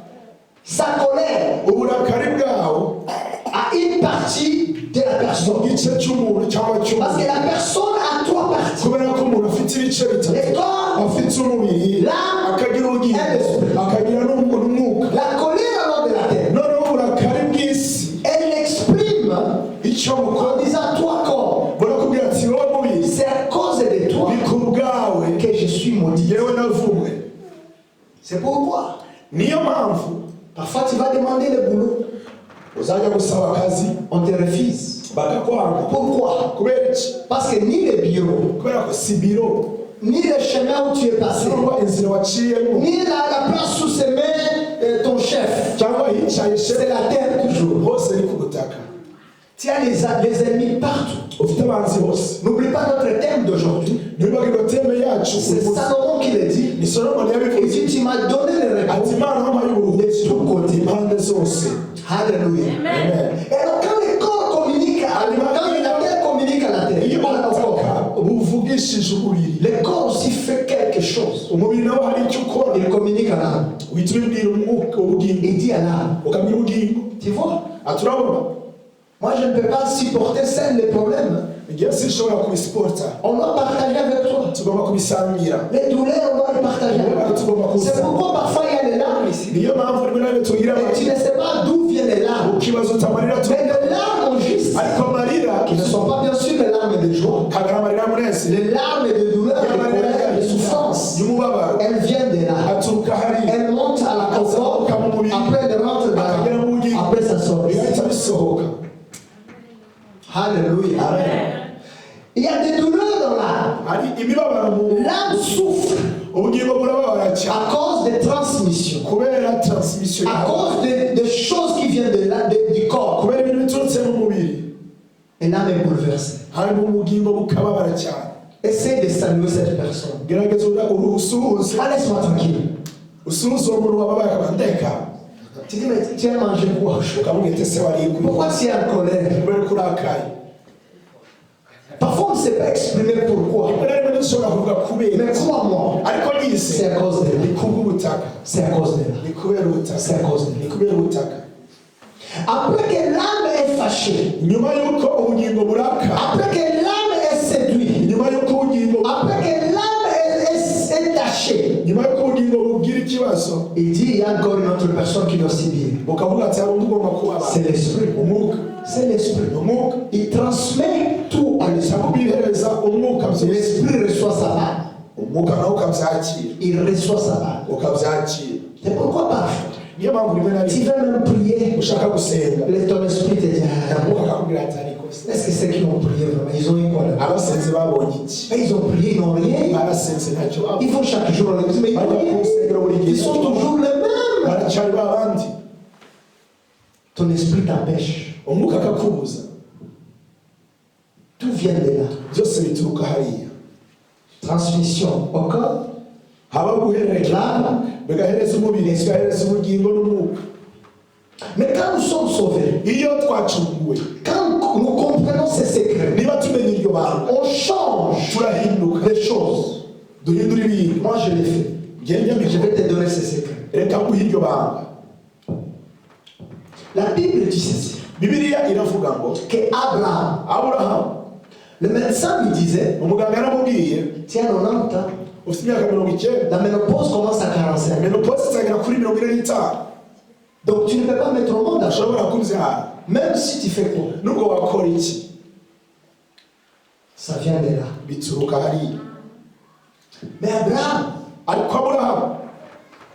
sa colère uburakari bwawo à une partie de la mu personne. gice cy'umuntu cyangwa Parce que cy'umuntu. la personne a trois parties. Kubera ko umuntu afite ibice bitatu. Le corps, Afite umubiri, l'âme, akagira ubugingo, et l'esprit. akagira n'umwuka. La colère alors de la terre, Noneho uburakari bw'isi elle exprime icyo en bukora disant toi corps, burakubwira ati wowe mubiri c'est à cause de toi ni ku bwawe que je suis maudit. yewe navumwe. C'est pourquoi Niyo mpamvu parfois tu vas demander le boulot, uzajya gusaba akazi on te refuse. bakakwanga. Pourquoi? Kubera iki? Parce que ni le bureau, Kubera ko si biro ni le chemin où tu es passé, cyangwa inzira waciyemo ni la place où se met ton chef, cyangwa hicaye c'est shefu la terre toujours. hose ni ku butaka. Tu as les ennemis partout. Ufite abanzi hose. N'oublie pas notre thème d'aujourd'hui. Ntibagirwe teme yacu C'est Salomon qui le dit. ni Solomoni Il yabivuze dit, tu m'as donné les ati réponses. Imana wampaye uburuhukiro impande zose. Alléluia. Amen. Et alors quand le corps communique à quand la terre communique à la terre, Iyo à ton corps, ubutaka buvugishije umubiri, le corps aussi fait quelque chose. umubiri nawe hari icyo ukora. Il communique à l'âme. Uhita ubibwira umwuka ubugingo, Il dit à l'âme. ukabwira ubugingo. Tu vois? Ati urabona Moi je ne peux pas supporter seul les problèmes. igihe sinshobora kubisipota, On doit partager avec toi. tugomba kubisangira. Les douleurs, on doit les partager avec toi. C'est pourquoi parfois il y a des larmes ici. Niyo mpamvu rimwe na rimwe tugira Et tu ne sais pas d'où viennent les larmes. ikibazo cy'amarira Mais les larmes juste, ariko amarira qui ne sont pas bien sûr les larmes de joie. ntabwo ari amarira y'umunezero, Les larmes de douleur, de colère, de souffrance, y'umubabaro elles viennent de là. aturuka hariya Elles montent à la confort, après elles rentrent dans la... Après ça sort. bigahita bisohoka. Alléluia. Il y a des douleurs dans l'âme. hari imibabaro mu L'âme souffre ubugingo burababara cyane à cause des transmissions, kubera transmission à cause des choses qui viennent du corps. kubera ibintu biturutse mu mubiri Et l'âme est bouleversée. hanyuma ubugingo bukababara cyane. Essaye de saluer cette personne. gerageza usuhuze Ah, laisse-moi tranquille. usuhuze uwo muntu wababaye akabandeka Tu dis, mais tu as mangé quoi? ukamubwira ati ese wariye Pourquoi tu es en colère? kubera ko urakaye. Parfois, on ne sait pas exprimer pourquoi. rimwe na rimwe ntushobora kuvuga kubera Mais crois-moi, ariko nyise c'est à cause de ni lui. kubw'ubutaka C'est à cause de lui. ni kubera ubutaka C'est à cause de ni lui. kubera ubutaka. Après que l'âme est fâchée, nyuma y'uko ubugingo buraka après que l'âme est séduite, nyuma y'uko ubugingo après que l'âme est tachée, nyuma y'uko ubugingo bubwira ikibazo il dit, il y a encore une autre personne qui doit subir. ukavuga ati hari undi ugomba kubabara. C'est l'esprit. umwuka C'est l'esprit. umwuka Il transmet tout à l'esprit. bihereza umwuka byose L'esprit reçoit sa âme. umwuka nawe ukabyakira Il reçoit sa âme. ukabyakira. C'est pourquoi parfois, niyo mpamvu rimwe na tu rimwe veux même prier, ushaka gusenga ton esprit te dit, ah, umwuka akakubwira ati ariko se est-ce que ceux qui ont prié vraiment, ils ont eu quoi là? abasenze babonye iki? Mais ils ont prié, ils n'ont rien. barasenze ntacyo babonye Ils font chaque jour l'église, mais ils n'ont bajya ku rien. rusengero buri gihe Ils sont toujours les mêmes. baracyari babandi. Ton esprit t'empêche. umwuka akakubuza. Tout vient de là. byose bituruka hariya. Transmission au corps, haba guhererekanya l'âme. bigahereza umubiri bigahereza ubugingo n'umwuka. Mais quand nous sommes sauvés, iyo twacunguwe quand nous comprenons ces secrets, niba tumenya iryo banga on change turahinduka les choses. duhindura ibintu. Moi, je l'ai fait. ngende Je vais te donner ces secrets. reka nguhe iryo banga. La Bible dit ceci, bibiliya iravuga ngo que Abraham, aburahamu le médecin lui disait, umuganga yaramubwiye tiens, 90 ans, ufite imyaka 90 la ménopause commence à 45. menopause itagera kuri 45 Donc tu ne peux pas mettre au monde d'argent. ushobora kubyara Même si tu fais quoi, nubwo wakora iki ça vient de là. bituruka hariya. Mais Abraham, ariko aburahamu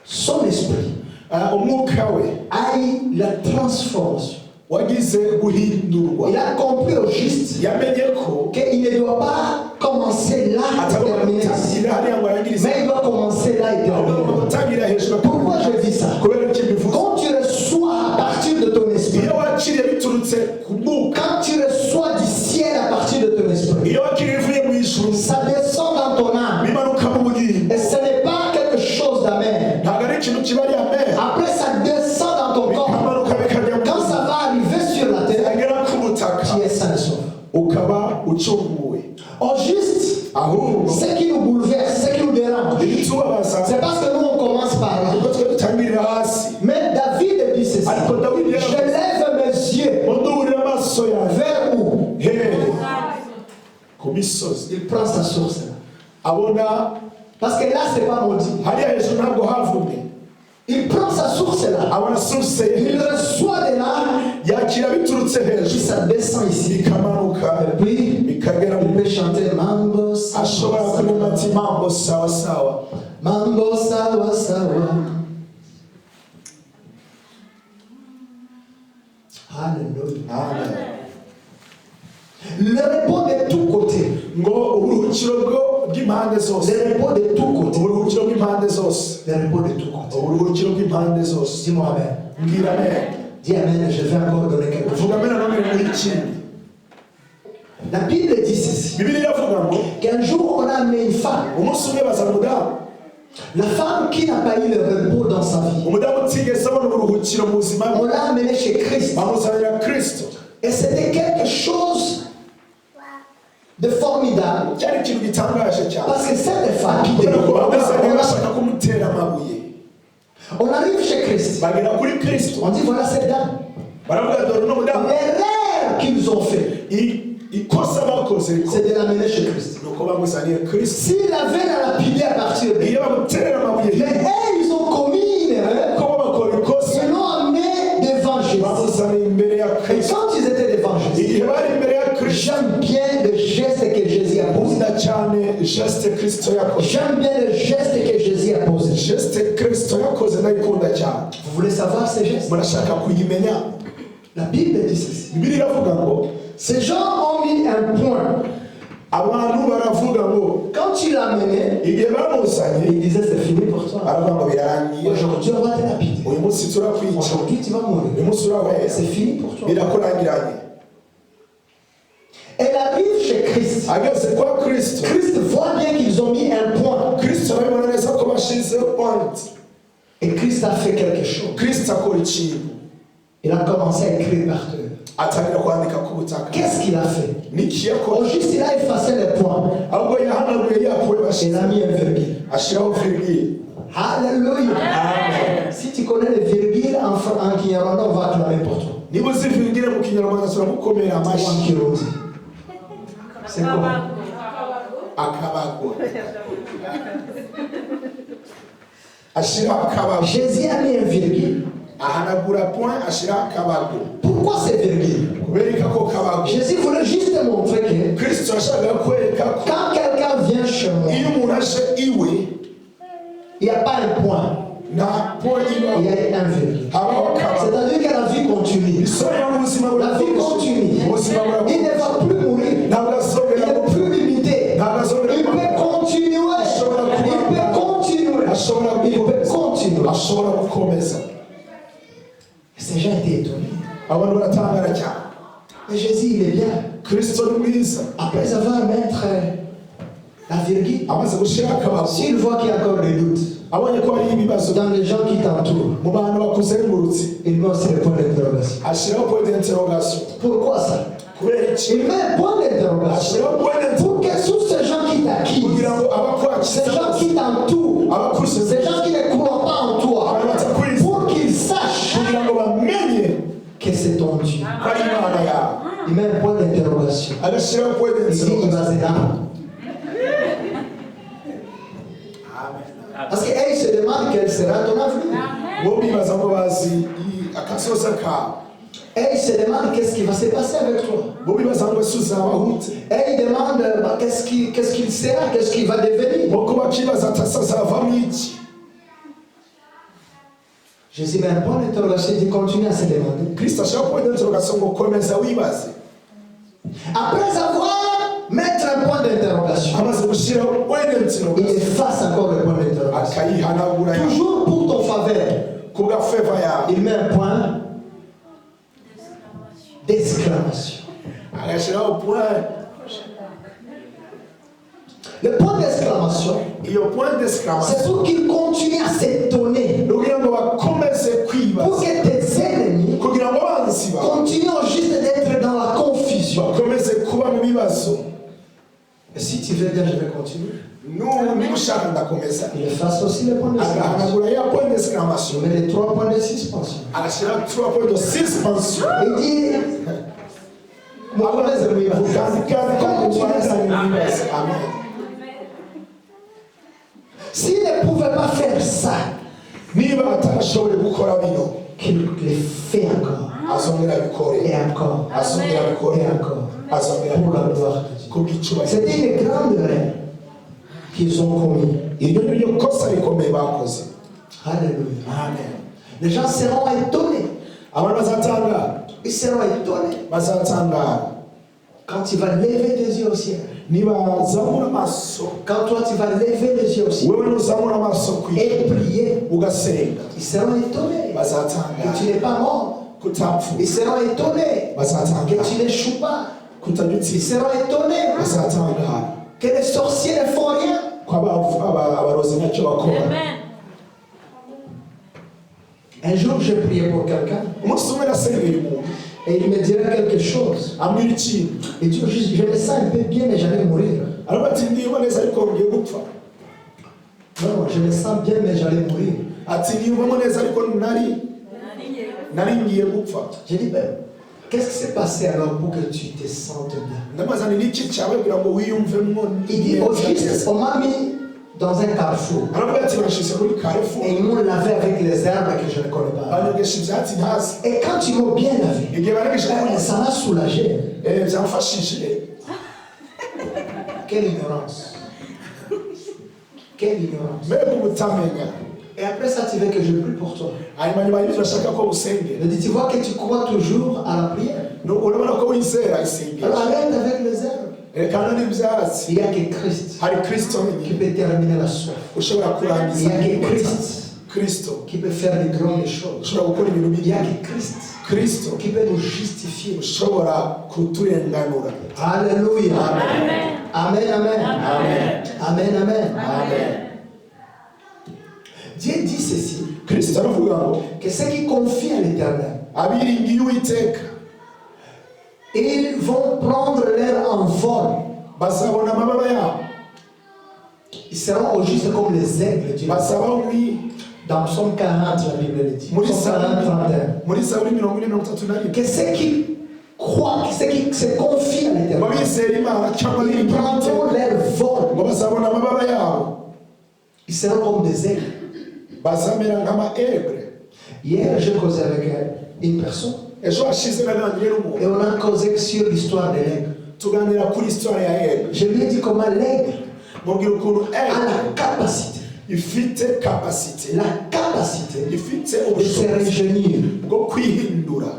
son esprit umwuka we a eu la transformation. wagize guhindurwa. Il a compris au juste yamenye ko qu'il ne doit pas commencer là et atagomba terminer ici. gutangira hariya ngo arangirize Mais il doit commencer là et agomba terminer. gutangira hejuru. Pourquoi je dis ça? kubera iki mbivuze? Quand tu reçois à partir de ton esprit, iyo wakiriye biturutse ku mwuka, quand tu reçois du ciel à partir de ton esprit, iyo wakiriye ivuye mu ijuru ça descend dans ton âme. bimanuka mu bugingo. Et ce n'est pas quelque chose d'amer. ntabwo ari ikintu kiba ari amera Après, ça descend dans ton corps. bikamanuka bikajya mu Quand ça va arriver sur la terre, agera ku butaka tu es sain et sauf. ukaba ucunguwe. Au juste, ahubwo ce qui nous bouleverse, ce qui nous dérange, ibitubabaza c'est parce que nous on commence par là. kuko twe dutangirira hasi. Mais David dit ceci. ariko dawidi Je lève mes yeux muduburira amaso yawe vers où? hehe ku misozi. Il prend sa source là. abona Parce que là, c'est pas maudit. hariya hejuru ntabwo havumye. Il prend sa source là. abona source ye Il reçoit de là, yakira biturutse puis hejuru ça descend ici. bikamanuka Et puis, bikagera il mu peut chanter Mambo ashobora kuvuga ati Sawa. mambo sawa sawa. Mambo Sawa Sawa. Alléluia. Amen. Le repos de tous côtés. ngo uburuhukiro bw'impande zose. Le repos de tous côtés. uburuhukiro bw'impande zose. Le repos de tous côtés. uburuhukiro bw'impande zose. Dis-moi Amen. mbwira amen. Dis Amen, je vais encore donner quelque chose. vuga amen nanone muri ikindi. La Bible dit ceci. bibiliya iravuga ngo Qu'un jour on a amené une femme. umunsi umwe bazana umudamu. La femme qui n'a pas eu le repos dans sa vie. umudamu utigeze abona uburuhukiro mu buzima On bwe. l'a amené chez Christ. bamuzanira kristo. Et c'était quelque chose de formidable. cyari ikintu gitangaje cyane. Parce que cette femme, kubera ko bamuzaniye bashaka kumutera amabuye. on arrive chez Christ. bagera kuri kristo On dit voilà cette dame. baravuga dore uno mudamu L'erreur qu'ils ont fait, ikosa bakoze riko c'est de l'amener chez Christ. nuko bamuzaniye kristo. S'il avait à lapider à partir de iyo bamutera amabuye mais eux, ils ont commis une erreur. ko bakora ikosa Ils l'ont amené devant Jésus. bamuzaniye imbere ya Et kristo. quand ils étaient devant Jésus, igihe bari imbere ya kristo j'aime bien le geste que Jésus a posé. nkunda cyane geste kristo yakoze. J'aime bien le geste que Jésus a posé. geste kristo yakoze ndayikunda cyane. Vous voulez savoir ces gestes? murashaka kuyimenya? La Bible dit ceci. bibiliya iravuga ngo Ces gens ont mis un point. abantu baravuga ngo Quand tu l'amenais, igihe bamuzanye ils disaient c'est fini pour toi. baravuga ngo birarangiye Aujourd'hui, on va te lapider. uyu munsi turakwica Aujourd'hui, tu vas uyu mourir. munsi urahwera C'est fini pour toi. birakurangiranye. Elle arrive chez Christ. ageze kwa kristo Christ voit bien qu'ils ont mis un point. kristo arabibona neza ko bashizeho point. Et Christ a fait quelque chose. kristo akora ikintu Il a commencé à écrire par terre. atangira kwandika ku butaka. Qu'est-ce qu'il a fait? niki yakora? Au juste, il a effacé les points. ahubwo yahanaguye yakuwe Il bashize a mis un virgule. ashyiraho virgule. Alléluia. Si tu connais les virgules en Kinyarwanda, on va acclamer pour toi. niba uzi virgule mu kinyarwanda turamukomera Ou en amashyi. Kirundi. C'est quoi? akabago ashyiraho akabago. Jésus a mis un virgule. ahanagura point ashyiraho akabago. Pourquoi ces virgules? kubereka ko kabago. Jésus voulait juste te montrer que kristo yashakaga kwereka ko quand quelqu'un vient chez moi, iyo umuntu aje iwe il n'y a pas un point, nta point il ibaho, y a un virgule. habaho kabago. C'est-à-dire que la vie continue. bisobanura mu buzima La vie continue. ubuzima Il ne burakomeza. va plus mourir. ntabwo Il azongera n'est gupfa. plus limité. ntabwo azongera Il gupfa. peut continuer. Il peut continuer. ashobora Il peut gukomeza. continuer. ashobora gukomeza. Ces gens étaient étonnés. abantu baratangara cyane. Mais Jésus, il est bien. kristo ni mwiza. Après avoir mettre la virgule, amaze gushyiraho akabago s'il voit qu'il y a encore des doutes abonye ko hari ibibazo dans les gens qui t'entourent, mu bantu bakuzengurutse il met aussi le point d'interrogation. ashyiraho point d'interrogation. Pourquoi ça? kubera iki? Il met un point d'interrogation ashyiraho point d'interrogation pour que tous ces gens qui t'acquittent, kugira ngo ces abakwakiza gens qui t'entourent, abakuze ces gens qui ne croient pas en toi, pour qu'ils sachent kugira ngo bamenye que c'est ton Dieu. ko ari imana yawe. Il met un point d'interrogation. agashyiraho point Il dit, il d'interrogation. va se rendre. Parce qu'elle se demande quel sera ton avenir. bo bibaza ngo bazi akasoza kawe. Elle se demande qu'est-ce qui va se passer avec toi. bo bibaza ngo ese uzabaho ute. Elle demande bah, qu'est-ce qu'il sera, qu'est-ce qu'il va devenir. bo ko bakibaza ati asa azavamo iki. Jésus met un point d'interrogation, il dit continue à se demander. kristo ashyiraho point d'interrogation ngo komeza wibaze. Après avoir mettre un point d'interrogation, amaze gushyiraho point il d'interrogation efface encore le point d'interrogation. akayihanagura Toujours pour ton faveur, ku gafeva yawe. il met un point d'exclamation. agashyiraho point. Le point d'exclamation, iyo point d'exclamation c'est pour qu'il continue à s'étonner. kugira ngo bakomeze Pour kwibaza. que tes ennemis kugira ngo abanzi bawe continuent juste d'être dans la confusion. bakomeze kuba mu bibazo. Et si tu veux bien, je vais continuer. niba ushaka ndakomeza. Il efface aussi le point d'exclamation. agahanagura ya point d'exclamation Il met les 3 points de suspension. agashyiraho 3 points de suspension. Il dit, mukomeze mwibaze. Amen. S'il ne pouvait pas faire ça, niba atarashoboye gukora bino qu'il le fait encore. azongera abikore Et encore. azongera abikore Et encore. azongera Pour la abikore gloire de Dieu. kubw'icyubahiro. C'était une grande erreur qu'ils ont commis. iryo ni ryo kosa rikomeye bakoze. Alléluia. Amen. Les gens seront étonnés. abantu bazatangara Ils seront étonnés bazatangara quand tu vas lever tes yeux au ciel. niba zamura amaso. Quand toi tu vas lever les yeux au ciel wewe nuzamura amaso ku et prier, ugasenga ils seront étonnés que bazatangara tu n'es pas mort. kutapfuye. Ils seront étonnés que bazatangara tu n'échoues pas. Ils kutanyutse. seront étonnés bazatangara que les sorciers ne font rien. ko abarozi ntacyo bakora. Un jour, j'ai prié pour quelqu'un umunsi umwe nasengeye umuntu et il me dirait quelque chose. ambwira ikintu Il dit, je me sens un peu bien, mais j'allais mourir. aravuga ati ndiba neza ariko ngiye gupfa. Non, je me sens bien, mais j'allais mourir. ati niyumvamo neza ariko nari ngiye gupfa. J'ai dit, ben, qu'est-ce qui s'est passé alors pour que tu te sentes bien? ndabaza ni niki cyawe kugira ngo wiyumvemo Il dit, au juste, on m'a mis dans un carrefour. aravuga ati bashize muri Carrefour Et ils m'ont lavé avec les herbes que je ne connais pas. banyogesha ibyatsi ntazi. Et quand ils m'ont bien lavé, igihe banegesha ça m'a soulagé. byamfashije. Quelle ignorance. Quelle ignorance. mbega ubutamenya. Et après ça, tu veux que je prie pour toi. hanyuma nyuma y'ibyo urashaka ko usenge. Il dit, tu vois que tu crois toujours à la prière. urabona ko wizera Alors isengesho arrête avec les herbes. rekana n'ibyatsi Il n'y a que Christ hari kristo qui wenyine peut terminer la soif. ushobora Il kurangiza n'y a que inyota. Christ kristo qui peut faire de grandes choses. ushobora gukora ibintu Il n'y a binini que Christ kristo qui peut nous justifier. ushobora kuturenganura. Alléluia. Amen. Amen, amen. Amen. Amen, amen. Amen. Dieu dit ceci, kristo aravuga ngo que ceux qui confient à l'Éternel, abiringiye uwiteka ils vont prendre leur envol. bazabona amababa yabo Ils seront au juste comme les aigles. Dieu. bazaba Dans Psaume 40, la Bible le dit. muri Psaume 40, 31. muri Zaburi 40:31 Que ceux qui croient, ceux qui se confient à l'Éternel, babizera imana cyangwa ils biringiye prendront uwiteka leur vol. ngo bazabona amababa yabo Ils seront comme des aigles. bazamera nk'amaegre. Hier, j'ai causé avec une personne ejo hashize naganiriye n'umuntu et on a causé sur l'histoire de l'aigle. tuganira kuri histoire ya egre Je lui ai dit comment l'aigle mubwira ukuntu a egre la capacité, ifite capacité ifite de se ubushobozi rajeunir. bwo kwihindura.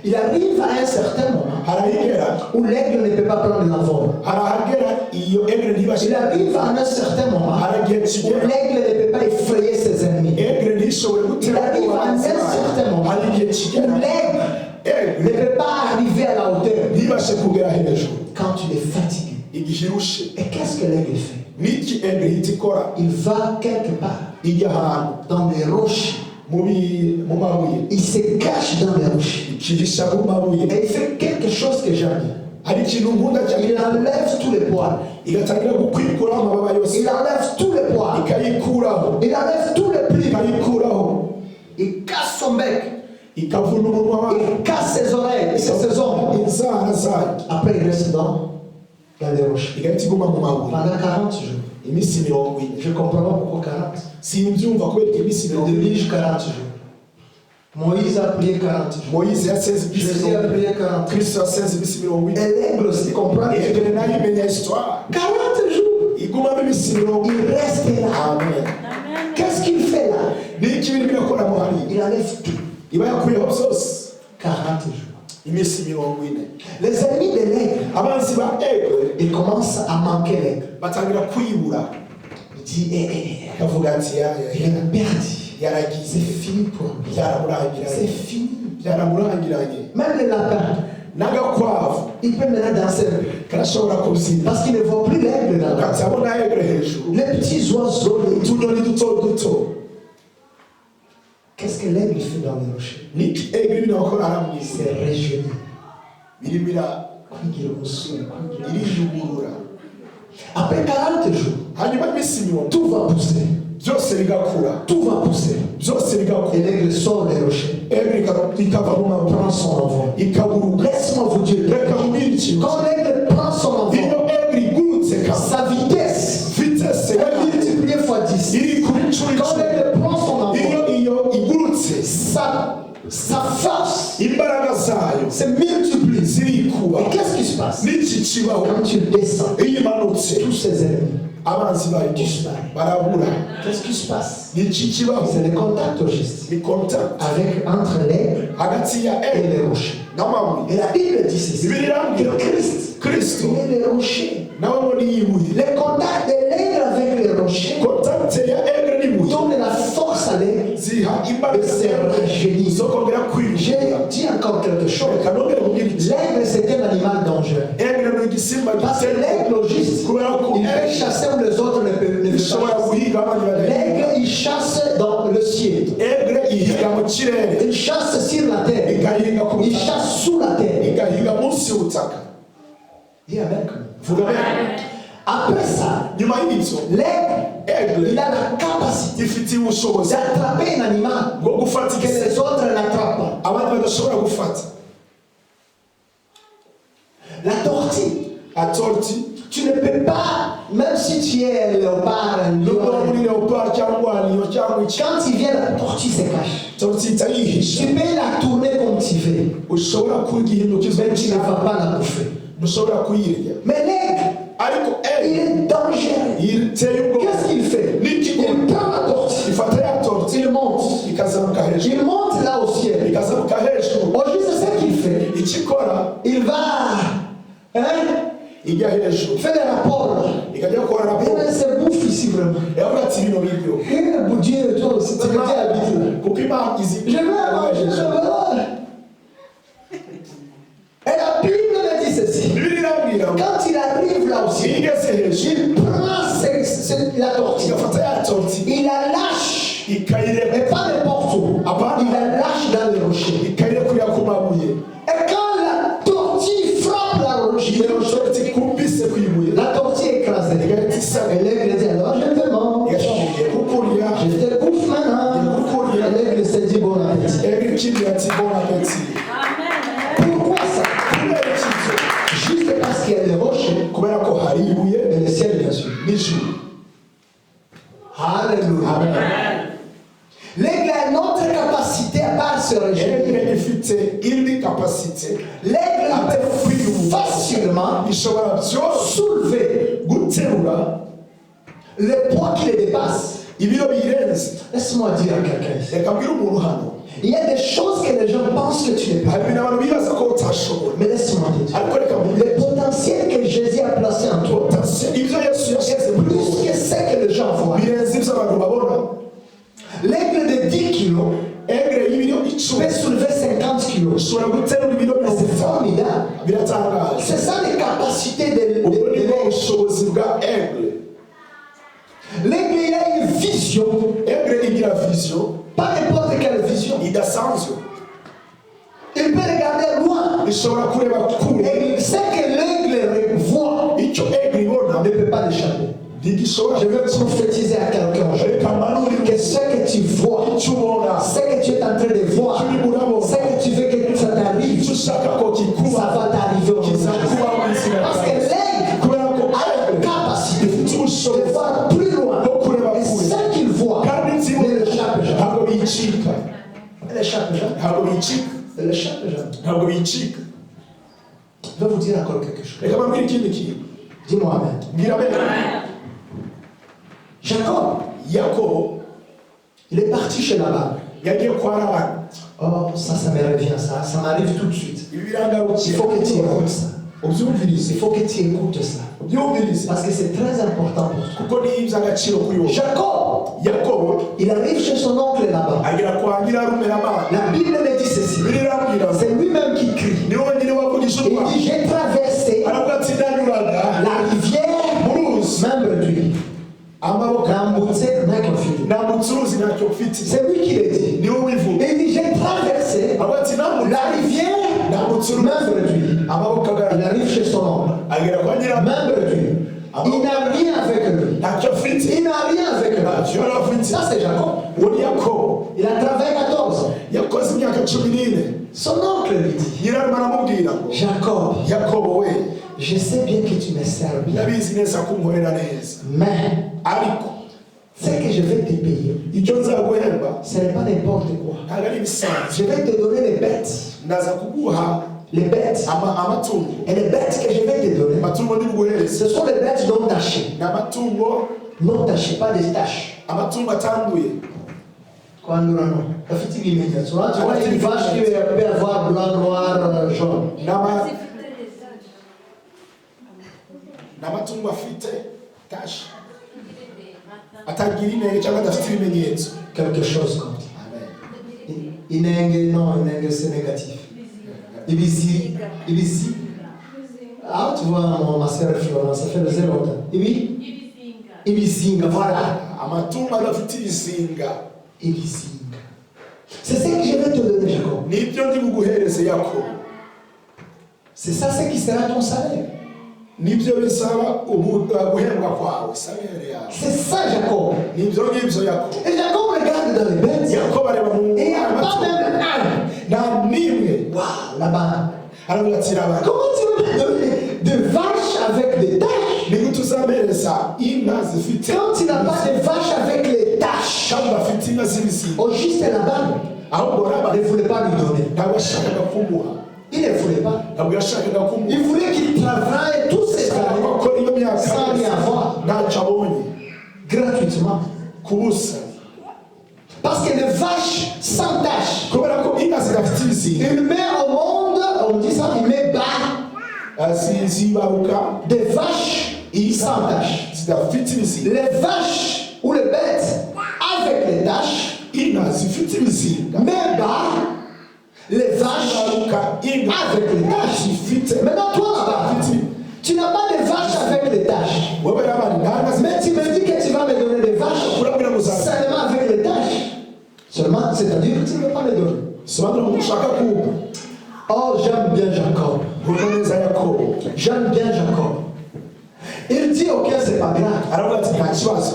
Il arrive à un certain moment harahigera où l'aigle ne peut pas prendre l'envol. harahagera iyo egre Il ntibashe arrive à un certain moment haragiye où kigera l'aigle ne peut pas effrayer ses ennemis. egre ntishobore Il gutera arrive à un certain moment hari igihe où kigera l'aigle ne egre peut pas arriver à la hauteur ntibashe kugera hejuru quand il est fatigué. igihe irushe. Et qu'est-ce que l'aigle fait? n'iki egre ihita ikora Il va quelque part ijya ahantu dans les roches. mu mabuye Il se cache dans les roches. ikihisha mu mabuye. Et il fait quelque chose que j'aime. hari ikintu nkunda cyane Il enlève tous les poils. igatangira gukwikuraho amababa yose Il enlève tous les poils. ikayikuraho Il enlève tous les plis. ikayikuraho Il casse son bec. ikavuna umunwa wayo Il casse ses oreilles, ses ongles. inzara zayo Après, il reste dans les roches. igahita iguma mu mabuye Pendant 40 jours. iminsi 40. Je ne comprends pas pourquoi 40. simbyumva kubera iminsi Le 40. déluge 40 jours. Moïse a prié 40 jours. moyize yasenze iminsi Jésus a 40. prié 40 jours. kristo yasenze iminsi 40. Et l'aigle aussi comprend. egere nayo imenya histoire 40 jours. igumamo iminsi 40. Il reste là. amen. Qu'est-ce qu'il fait là? n'iki ibintu birakora mu hariya Il enlève tout. iba yakuyeho byose 40 jours. iminsi 40. Les ennemis de l'aigle, abanzi ba egre ils commencent à manquer l'aigle. batangira kwibura. Il dit, akavuga ati il a perdu. yaragize C'est fini pour lui. C'est byaramurangiranye fini. byaramurangiranye. Même le lapin, n'agakwavu il peut maintenant danser. karashobora kubyina Parce qu'il ne voit plus l'aigle dans la ugahita abona egre hejuru Les petits oiseaux, utunyoni duto duto. qu'est-ce que l'aigle fait dans les rochers? n'iki egre binakora Il aramwise s'est réjeuni. birimo Kugira umusore, kugira umusore. irijugurura. Après 40 jours, hanyuma iminsi 40 tout va pousser. byose bigakura Tout va pousser. byose bigakura. Et l'aigle sort des rochers. egre ikava mu mabuye Prend son envol. ikaguruka. Laisse-moi vous dire. reka mubwire ikintu. Quand l'aigle prend son envol, iyo egre igurutse sa vitesse vitesse est multipliée fois 10. iri ku ncuro Quand icumi. l'aigle prend son envol, iyo igurutse sa force imbaraga zayo se multiplie. zirikuba. Et qu'est-ce qui se passe? n'iki kibaho Quand tu descends, iyo imanutse tous ses ennemis, abanzi bayo barabura. qu'est-ce qui se passe? n'iki kibaho C'est le contact au juste ni contact avec entre l'aigle hagati ya et egre les rochers. n'amabuye. Et la Bible dit ceci. Bibiliya irambwira Que Christ, kristo il est le rocher. nawe ngo niyibuye. Le contact de l'aigle avec les rochers contact ya egre n'ibuye donne la force à l'aigle ziha de imbaraga se rajeunir. zo kongera J'ai kwiyubaka. dit encore quelque chose. reka nongere kubwira iki. L'aigle, c'est un animal dangereux. egre ni igisimba Parce que l'aigle, au juste, kubera ko il peut egre chasser où les autres ne peuvent ishobora pas. guhiga abandi badahiga. L'aigle, il chasse dans le ciel. egre ihiga mu kirere Il chasse sur la terre. igahiga ku Il butaka chasse sous la terre. igahiga munsi y'ubutaka. Dis avec. vuga bene. Après ça, nyuma y'ibyo l'aigle, il egre a la capacité ifitiye ubushobozi d'attraper un animal bwo gufata que igisimba les autres n'attrapent pas. abandi badashobora gufata. La tortue, atorti tu ne peux pas, même si tu es un léopard, un nubwo lion, muri leopard cyangwa lion cyangwa iki, quand il vient, la tortue se cache. torti ihita yihisha. Tu peux la tourner comme tu veux, ushobora kugihindukiza mais tu ne vas pas la bouffer. ntushobora kuyirya. Mais l'aigle, ariko il egre est dangereux. yiteye ubwoba. Qu'est-ce qu'il fait? Il prend la tortue, ifata ya torti il monte. ikazamuka hejuru Il monte là au ciel. ikazamuka hejuru. Aujourd'hui, c'est ce qu'il fait. ikikora il va ijya hejuru faire des rapports. ikajya gukora Et raporo là, c'est bouffe ici vraiment. yavuga ati bino biryo Et mon Dieu, toi aussi, tu veux dire habiter là. kuko imana izi Je veux manger, je veux. Et la Bible me dit ceci. Bibiliya irambwira ngo Quand il arrive là aussi, iyo igeze hejuru il prend la tortille. igafata ya torti Il la lâche. ikayireka Mais pas n'importe où. Il la lâche dans le rocher. ikayirekurira ku mabuye Et quand la tortille frappe la rocher, iyo torti ikubise ku ibuye la tortille est écrasée. igahita isa Et l'aigle dit alors je te mange. igashamuye kukurya Je te bouffe maintenant. Et l'aigle se dit bon appétit. ega ikindi ati bon appétit Pourquoi ça? kubera ikizo Juste parce qu'il y a des rochers kubera ko hari ibuye et le ciel bien sûr. n'ijuru. Alléluia. Amen. L'aigle a une autre capacité à part se réjouir. Egre ifite indi kapasite L'aigle peut facilement ishobora byose soulever guterura le poids qui le dépasse. ibiro biyirenze. Laisse-moi dire à quelqu'un ici. Reka mbwire umuntu hano Il y a des choses que les gens pensent que tu n'es pas. hari ibintu abantu bibaza ko utashobora Mais laisse-moi te dire. ariko reka Le mbwire potentiel que Jésus a placé en toi, ibyo Yesu yashyize muri plus wowe que ce que les gens voient. birenze ibyo abantu babona. L'aigle de 10 kilos Egre y'ibiro icumi peut soulever 50 kilos. ushobora guterura ibiro mirongo C'est itanu. formidable. Biratangaje. C'est ça les capacités de ubwo ni bwo l'aigle. bushobozi bwa egre. L'aigle, il a une vision, Egre igira vision pas n'importe quelle vision. idasanzwe Il peut regarder loin. ishobora kureba kure. Et ce que l'aigle voit icyo egre ibona ne peut pas l'échapper. ntigishobora Je veux prophétiser à quelqu'un aujourd'hui reka mpanurire que ce que tu vois, icyo ubona ce que tu es en train de voir, ce que tu veux que ça t'arrive, icyo ushaka ko kikuba ça va t'arriver au kizakuba mu izina Parce que ryawe. l'aigle kubera ko a une egre capacité ifite de ubushobozi voir plus loin. bwo kureba Et kure ce qu'il voit kandi ne nzibona l'échappe jamais. ntabwo bicika Ne l'échappe jamais. ntabwo bicika Ne l'échappe jamais. ntabwo bicika. Je vais vous dire encore quelque chose. reka mbabwire ikindi kintu Dis-moi Amen. mbwira bene Jacob, yakobo il est parti chez Laban. yagiye kwa labani. Oh, ça me revient, ça m'arrive tout de suite. ibi Il birangarukiye faut que tu écoutes ça. ubyumvirize Il faut que tu écoutes ça. ubyumvirize Parce que c'est très important pour toi. kuko ni iby'agaciro kuri wowe. Jacob, yakobo il arrive chez son oncle Laban. agera kwa nyirarume labani. La Bible me dit ceci. birirambwira ngo C'est lui-même qui crie. niwe wenyine wavugisha Il utwa dit, j'ai traversé aravuga ati ndanyuraga la rivière, mu ruzi même lui. amaboko Nambutse ntakafite. nambutse uruzi ntacyo mfite. C'est lui qui le dit. niwe ubivuga Et il dit, j'ai traversé aravuga ati nambutse la rivière, nambutse uruzi même lui. amaboko Il agaragara arrive chez son oncle. agera kwa nyirarume Même lui. Il n'a rien avec lui. ntacyo afite Il n'a rien avec lui. ntacyo yari afite. Ça, c'est Jacob. uwo ni yakobo Il a travaillé 14 ans. yakoze imyaka 14. Son oncle lui dit, nyirarume aramubwira ngo Jacob, yakobo we je sais bien que tu me sers bien. ndabizi neza ko unkorera neza Mais ariko ce que je vais te payer, icyo nzaguhemba ce n'est pas n'importe quoi. ntabwo ari ibisanzwe. Je vais te donner les bêtes. ndaza kuguha Les bêtes. amatungo. Et les bêtes que je vais te donner, amatungo ndibuguhereze ce sont les bêtes non tachées. ni amatungo Non tachées, pas des taches. amatungo atanduye. Quand nous non. La fille qui m'énerve. Tu vois une vache qui peut avoir blanc, noir, jaune. n'amatungo afite tashi atagira inenge cyangwa adafite ibimenyetso. Quelque chose comme ça. Amen. Inenge, non, inenge c'est négatif. Ibisi. Ibisi. Ah, tu vois, ma soeur Florence, ça fait le 0 ans. Ibi? Ibisinga, voilà. amatungo adafite ibizinga. Ibisinga. C'est ce que je vais te donner, Jacob. nibyo ndibuguhereze yakobo. C'est ça ce qui sera ton salaire. nibyo bisaba guhembwa kwawe salere yawe. C'est ça, Jacob. nibyo ngibyo yakobo. Et Jacob regarde dans les bêtes. yakobo areba mu Et il n'y a pas même un. nta n'imwe. Waouh, là-bas. aravuga ati rabana Comment tu veux me donner de vaches avec des taches ni gute uzampereza inka zifite quand tu n'as pas de vaches avec les taches? kandi bafite inka z'ibizinga. Au juste là-bas, ahubwo il rabana ne voulait pas lui donner. ntabwo yashakaga kumuha. Il ne voulait pas. ntabwo yashakaga kumuha. Il voulait qu'il travaille tous ces années akora iyo myaka sans rien avoir, ntacyo abonye gratuitement. ku busa. Parce que les vaches sans taches, kubera ko inka zidafite ibizinga il met au monde, on dit dit ça, il met bas des vaches sans tache. Les vaches ou les bêtes avec les taches, mais bas les vaches avec les taches. Maintenant, toi là-bas, tu n'as pas de vaches avec les taches. Mais tu me dis que tu vas me donner des vaches seulement avec les taches. Seulement, c'est-à-dire que tu ne veux pas me donner. Oh, j'aime bien Jacob. J'aime bien Jacob. Il dit, ok, c'est pas grave.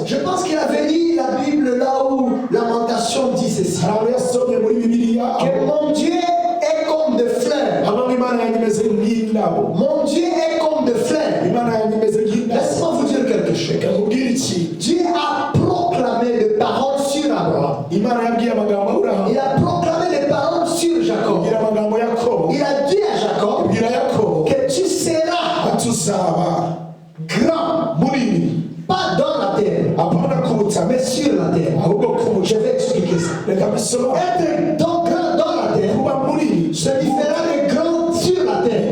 Je pense qu'il avait lu la Bible là où Lamentation dit ceci. Que mon Dieu est comme des fleurs. Mon Dieu est comme des fleurs. Laisse-moi vous dire quelque chose. Dieu a proclamé des paroles sur Abraham. Il a proclamé des paroles sur Jacob. Il a dit à Jacob que tu seras grand, pas dans la terre, mais sur la terre. Je vais expliquer ça. Être donc grand dans la terre se différent de grand sur la terre.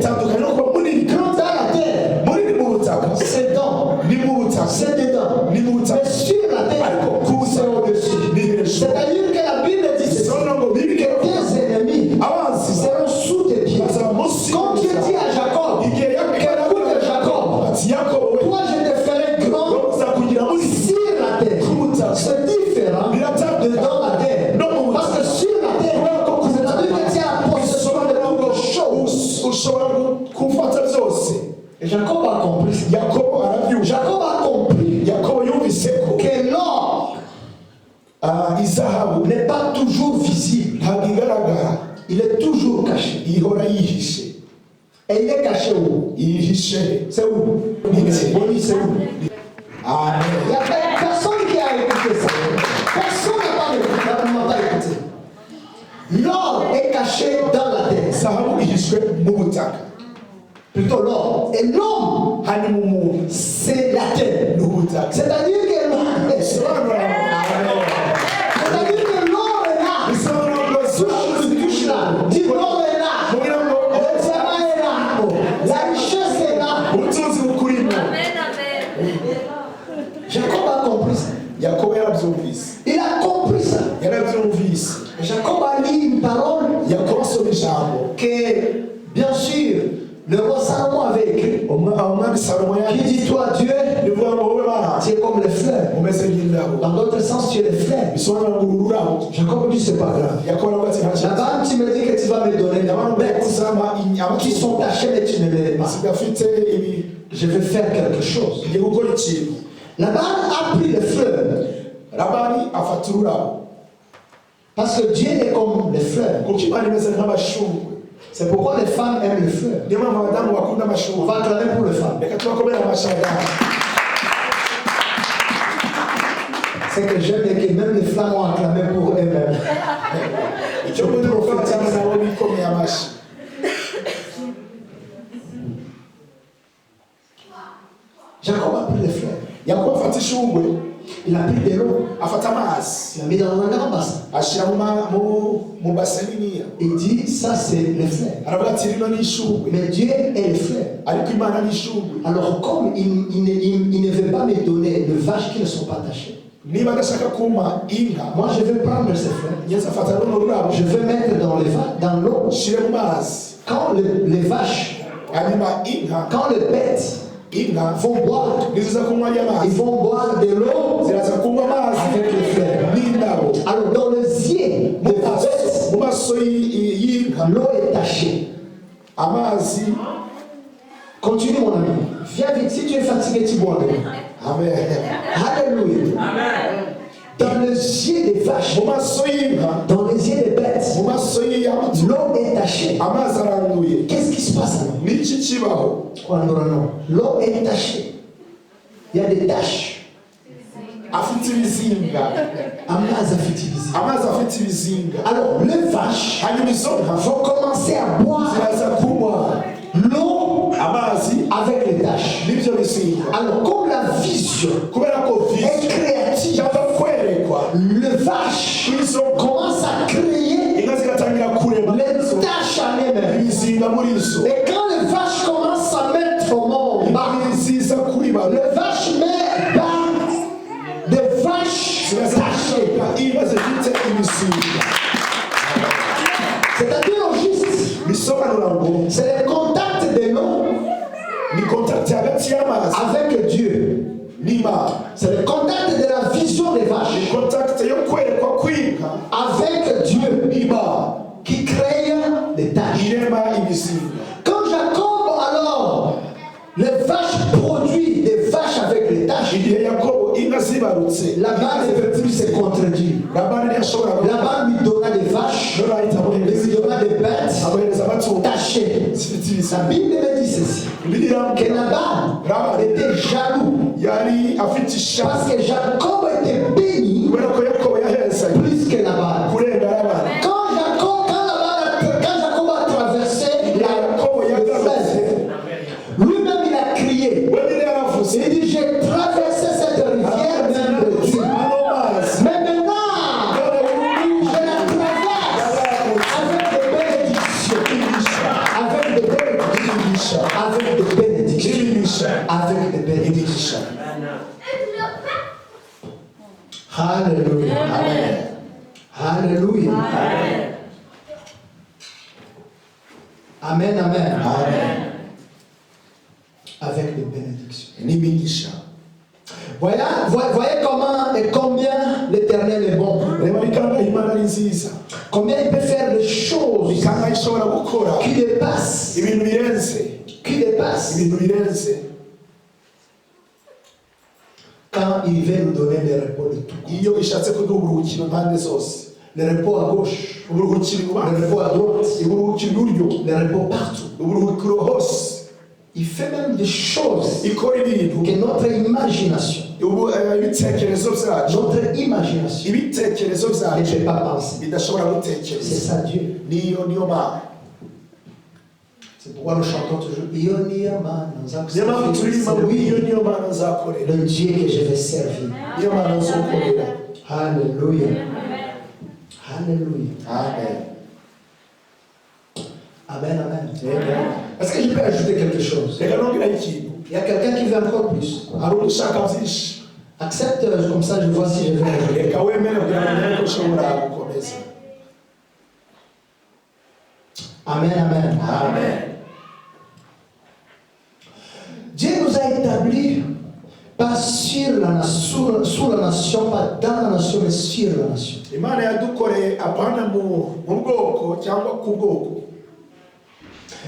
Grand dans la terre, c'est dans, c'est dedans. Mais sur la terre, c'est au-dessus. C'est-à-dire que la Bible dit ceci, que tes ennemis seront sous tes pieds. Quand Dieu dit à Jacob, écoute Jacob, toi je te ferai grand sur la terre. C'est différent de dans la terre. Parce que sur la terre, c'est-à-dire que tu as la possession de beaucoup de choses. Et Jacob a compris. Jacob a compris que l'or n'est pas toujours visible. Il est toujours caché. Et il est caché où? C'est où? C'est où? Il n'y a personne qui a écouté ça. Personne n'a pas écouté. L'or est caché dans la terre. Plutôt l'or. Et l'homme, c'est la terre. C'est-à-dire que l'or est là. Touche là. Dis l'or est là. Le diamant est là. La richesse est là. Jacob a compris ça. Il a compris ça. Jacob a lu une parole que, bien sûr, le roi Salomon avait écrit. Qui dit, toi Dieu, tu es comme les fleurs. Dans d'autres sens, tu es les fleurs. Jacob dit, c'est pas grave. Là-bas, tu me dis que tu vas me donner des bêtes qui sont tachées, mais tu ne les pas. Je vais faire quelque chose. Laban a pris les fleurs. Parce que Dieu est comme les fleurs. C'est pourquoi les femmes aiment les fleurs. On va acclamer pour les femmes. C'est que j'aime et que même les femmes ont acclamé pour eux-mêmes. Jacob a pris les fleurs. Il a pris de l'eau. Il a mis dans un grand bassin. Il dit, ça c'est les fleurs. Mais Dieu est les fleurs. Alors comme il ne veut pas me donner de vaches qui ne sont pas tachées, moi je vais prendre ces fleurs. Je vais mettre dans l'eau. Quand les vaches, quand les bêtes vont boire, ils vont boire de l'eau avec les fleurs. Alors dans les yeux des bêtes, l'eau est tachée. Continue mon ami. Viens vite. Si tu es fatigué, tu bois. Amen. Alléluia. Dans les yeux des vaches, dans les yeux des bêtes, l'eau est tachée. Qu'est-ce qui se passe alors? L'eau est tachée. Il y a des taches. Alors les vaches vont commencer à boire l'eau avec les taches. Alors comme la vision est créative, les vaches commencent à créer les taches en elles-mêmes. iba muri zo. Et quand les vaches commencent à mettre au monde, Imana ziza kuri ba les vaches mettent dans des vaches tachées. iba zifite imisinga. C'est-à-dire au juste, Bisobanura ngo c'est le contact de l'eau ni contact hagati y'amazi avec Dieu. n'Imana. C'est le contact de la vision des Ni vaches contact yo kwerekwa kwinka avec Dieu n'Imana qui crée des taches. irema imisinga. Quand Jacob, alors, les vaches produisent des vaches avec les taches, Igihe Yakobo inka zibarutse Laban ne peut plus se contredire. Labani ntiyashobora Laban lui donna des vaches, rero ahita il amuhereza lui donna des bêtes amuhereza amatungo tachées. zifite La ibisinga. Bible me dit ceci, Bibiliya que Laban était jaloux yari afite ishaka parce que Jacob était béni kubera ko Yakobo yahezanye plus que Laban. kurenga Labani. Quand Jacob a traversé le fleuve, lui-même il a crié. we nyine yaravuze Il dit, j'ai traversé cette rivière même de Dieu. ano mazi Mais maintenant, je la traverse avec des bénédictions. Avec des bénédictions. Avec des bénédictions. Avec des bénédictions. Alléluia. Amen. Alléluia. Amen, amen. Amen. Avec des bénédictions. n'imigisha. Voyez comment et combien l'Éternel est bon. Reba bikanga Imana ari nziza, Combien il peut faire des choses bikanga ishobora gukora qui dépassent. ibintu birenze, Qui dépassent. ibintu birenze. Quand il veut nous donner le repos de tout. Iyo ishatse kuduha uburuhukiro impande zose, Le repos à gauche. uburuhukiro Le ibubanza, repos à droite. uburuhukiro iburyo, Le repos partout. uburuhukiro hose. Il fait même des choses Ikora ibintu que notre imagination, ibitekerezo byacu, notre imagination ibitekerezo ne byacu peut pas penser. bidashobora C'est gutekereza. ça Dieu. Niyo Mana. C'est pourquoi nous chantons toujours Iyoniyama Niyo mpamvu turirimba ngo iyo niyo Mana nzakorera, le Dieu que je vais servir. niyo Mana nzokorera. Alléluia. Alléluia. Amen. Amen, amen. Amen. Est-ce que je peux ajouter quelque chose? Reka nongera ikintu, Il y a quelqu'un qui veut encore plus. hari ushaka byinshi, Accepte, comme ça je vois si je vais ajouter. reka wemere kugira ngo umenye ko ushobora gukomeza. Amen, amen. Amen. Dieu nous a établis pas sur la nation, sous la nation, pas dans la nation, mais sur la nation. Imana yadukoreye apana mu bwoko cyangwa ku bwoko.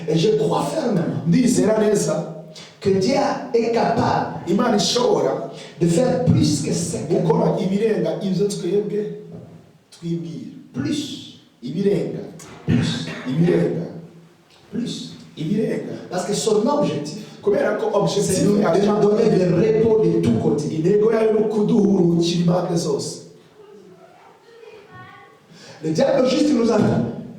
Et je crois fermement Ndizera neza que Dieu est capable Imana ishobora de faire plus que ce que gukora ibirenga ibyo twebwe twibwira. plus, Ibirenga, ibirenga, plus. ibirenga. Parce que son objectif, Kubera ko c'est objectif de nous donner le repos de tous côtés. intego yayo ni ukuduha uburuhukiro impande zose. Le diable juste nous a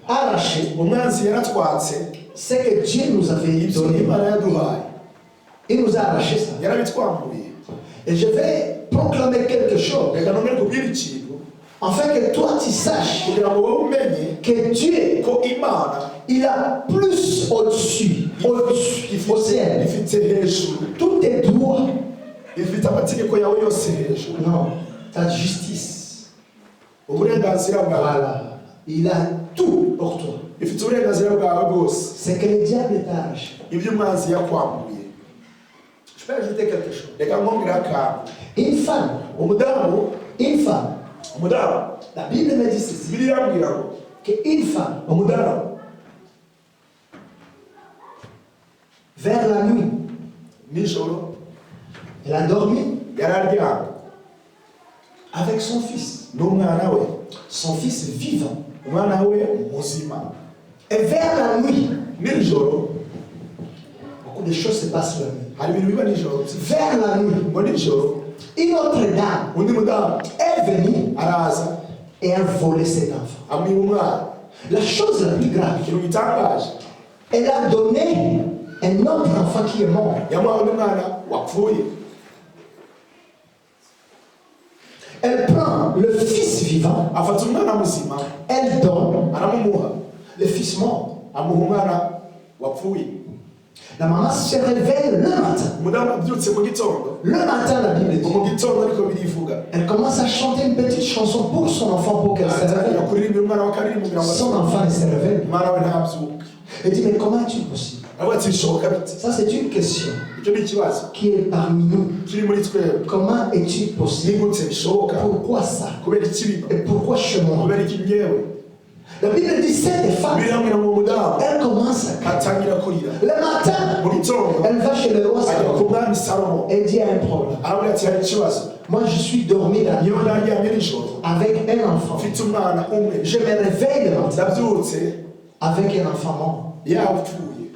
arraché Umwanzi yaratwatse ce que Dieu nous avait ibyo donné. Imana yaduhaye, Il nous a arraché ça. yarabitwambuye. Et je vais proclamer quelque chose, Reka nongere kubwira ikintu afin que toi tu saches kugira ngo wowe umenye que Dieu, ko Imana il a plus au-dessus, au ciel. ifite hejuru, Tout est droit. ifite amategeko yawe yose hejuru, Non, ta justice. uburenganzira bwawe, Voilà. Il a tout pour toi. ifite uburenganzira bwawe bwose. C'est que le diable t'a arraché. Ibyo umwanzi yakwambuye. Je peux ajouter quelque chose. Reka nkongere akantu. Une femme, une femme, la Bible me dit ceci, Bibiliya irambwira ngo qu'une femme, umudamu vers la nuit, nijoro elle a dormi yararyamye avec son fils, n'umwana we, son fils vivant. umwana we muzima. Et vers la nuit, Nijoro beaucoup de choses se passent la nuit. hari ibintu biba nijoro. Vers la nuit, Ngo nijoro une autre dame undi mudamu est venue araza et a volé cet enfant. amwiba umwana. La chose la plus grave, Ikintu gitangaje, elle a donné un autre enfant qui est mort. yamuhaye undi mwana wapfuye. Elle prend le fils vivant, Afata umwana muzima elle donne aramumuha, le fils mort. amuha umwana wapfuye. La maman se réveille le matin. Umudamu abyutse mu gitondo. Le matin, la Bible dit. Mu gitondo ariko birivuga. Elle commence à chanter une petite chanson pour son enfant pour qu'elle se réveille. Kuririmba umwana wa kabiri mu mirongo Son enfant ne se réveille. umwana we ntabyuka. Elle dit, mais comment est-il possible? Avuga ati bishoboka bite? Ça, c'est une question Icyo ni ikibazo qui est parmi nous. kiri muri twebwe. Comment est-il Ni possible? gute bishoboka? Pourquoi ça? Kubera iki biba? Et pourquoi chez moi? Kubera iki nyewe? La Bible dit, cette femme, Biramwira ngo umudamu elle commence à... atangira kurira. Le matin, Mu gitondo elle va chez le roi ajya ku Salomon. mwami Salomo. Elle dit, il y a un problème. Aravuga ati hari ikibazo. Moi, je suis dormi la nuit Iyo naryamye nijoro avec un enfant. mfite umwana umwe. Je me réveille le matin Ndabyutse avec un enfant mort. yapfuye.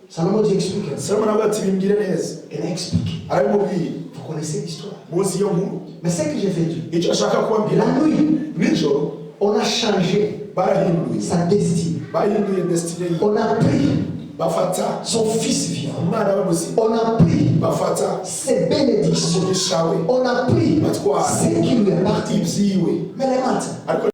Salomon dit, explique. Salomo aravuga ati bimbwire neza. Elle a expliqué. Arabimubwiye. Vous connaissez l'histoire. Muzi iyo nkuru. Mais ce que je vais dire, Icyo ashaka kubabwira la nuit, nijoro on a changé barahinduye. sa destinée. Bahinduye destiny ye. On a pris Bafata son fils vivant. umwana we muzima. On a pris Bafata ses bénédictions. umugisha we. On a pris Batwara ce qui lui est parti. ibyiwe. Mais le matin, Ariko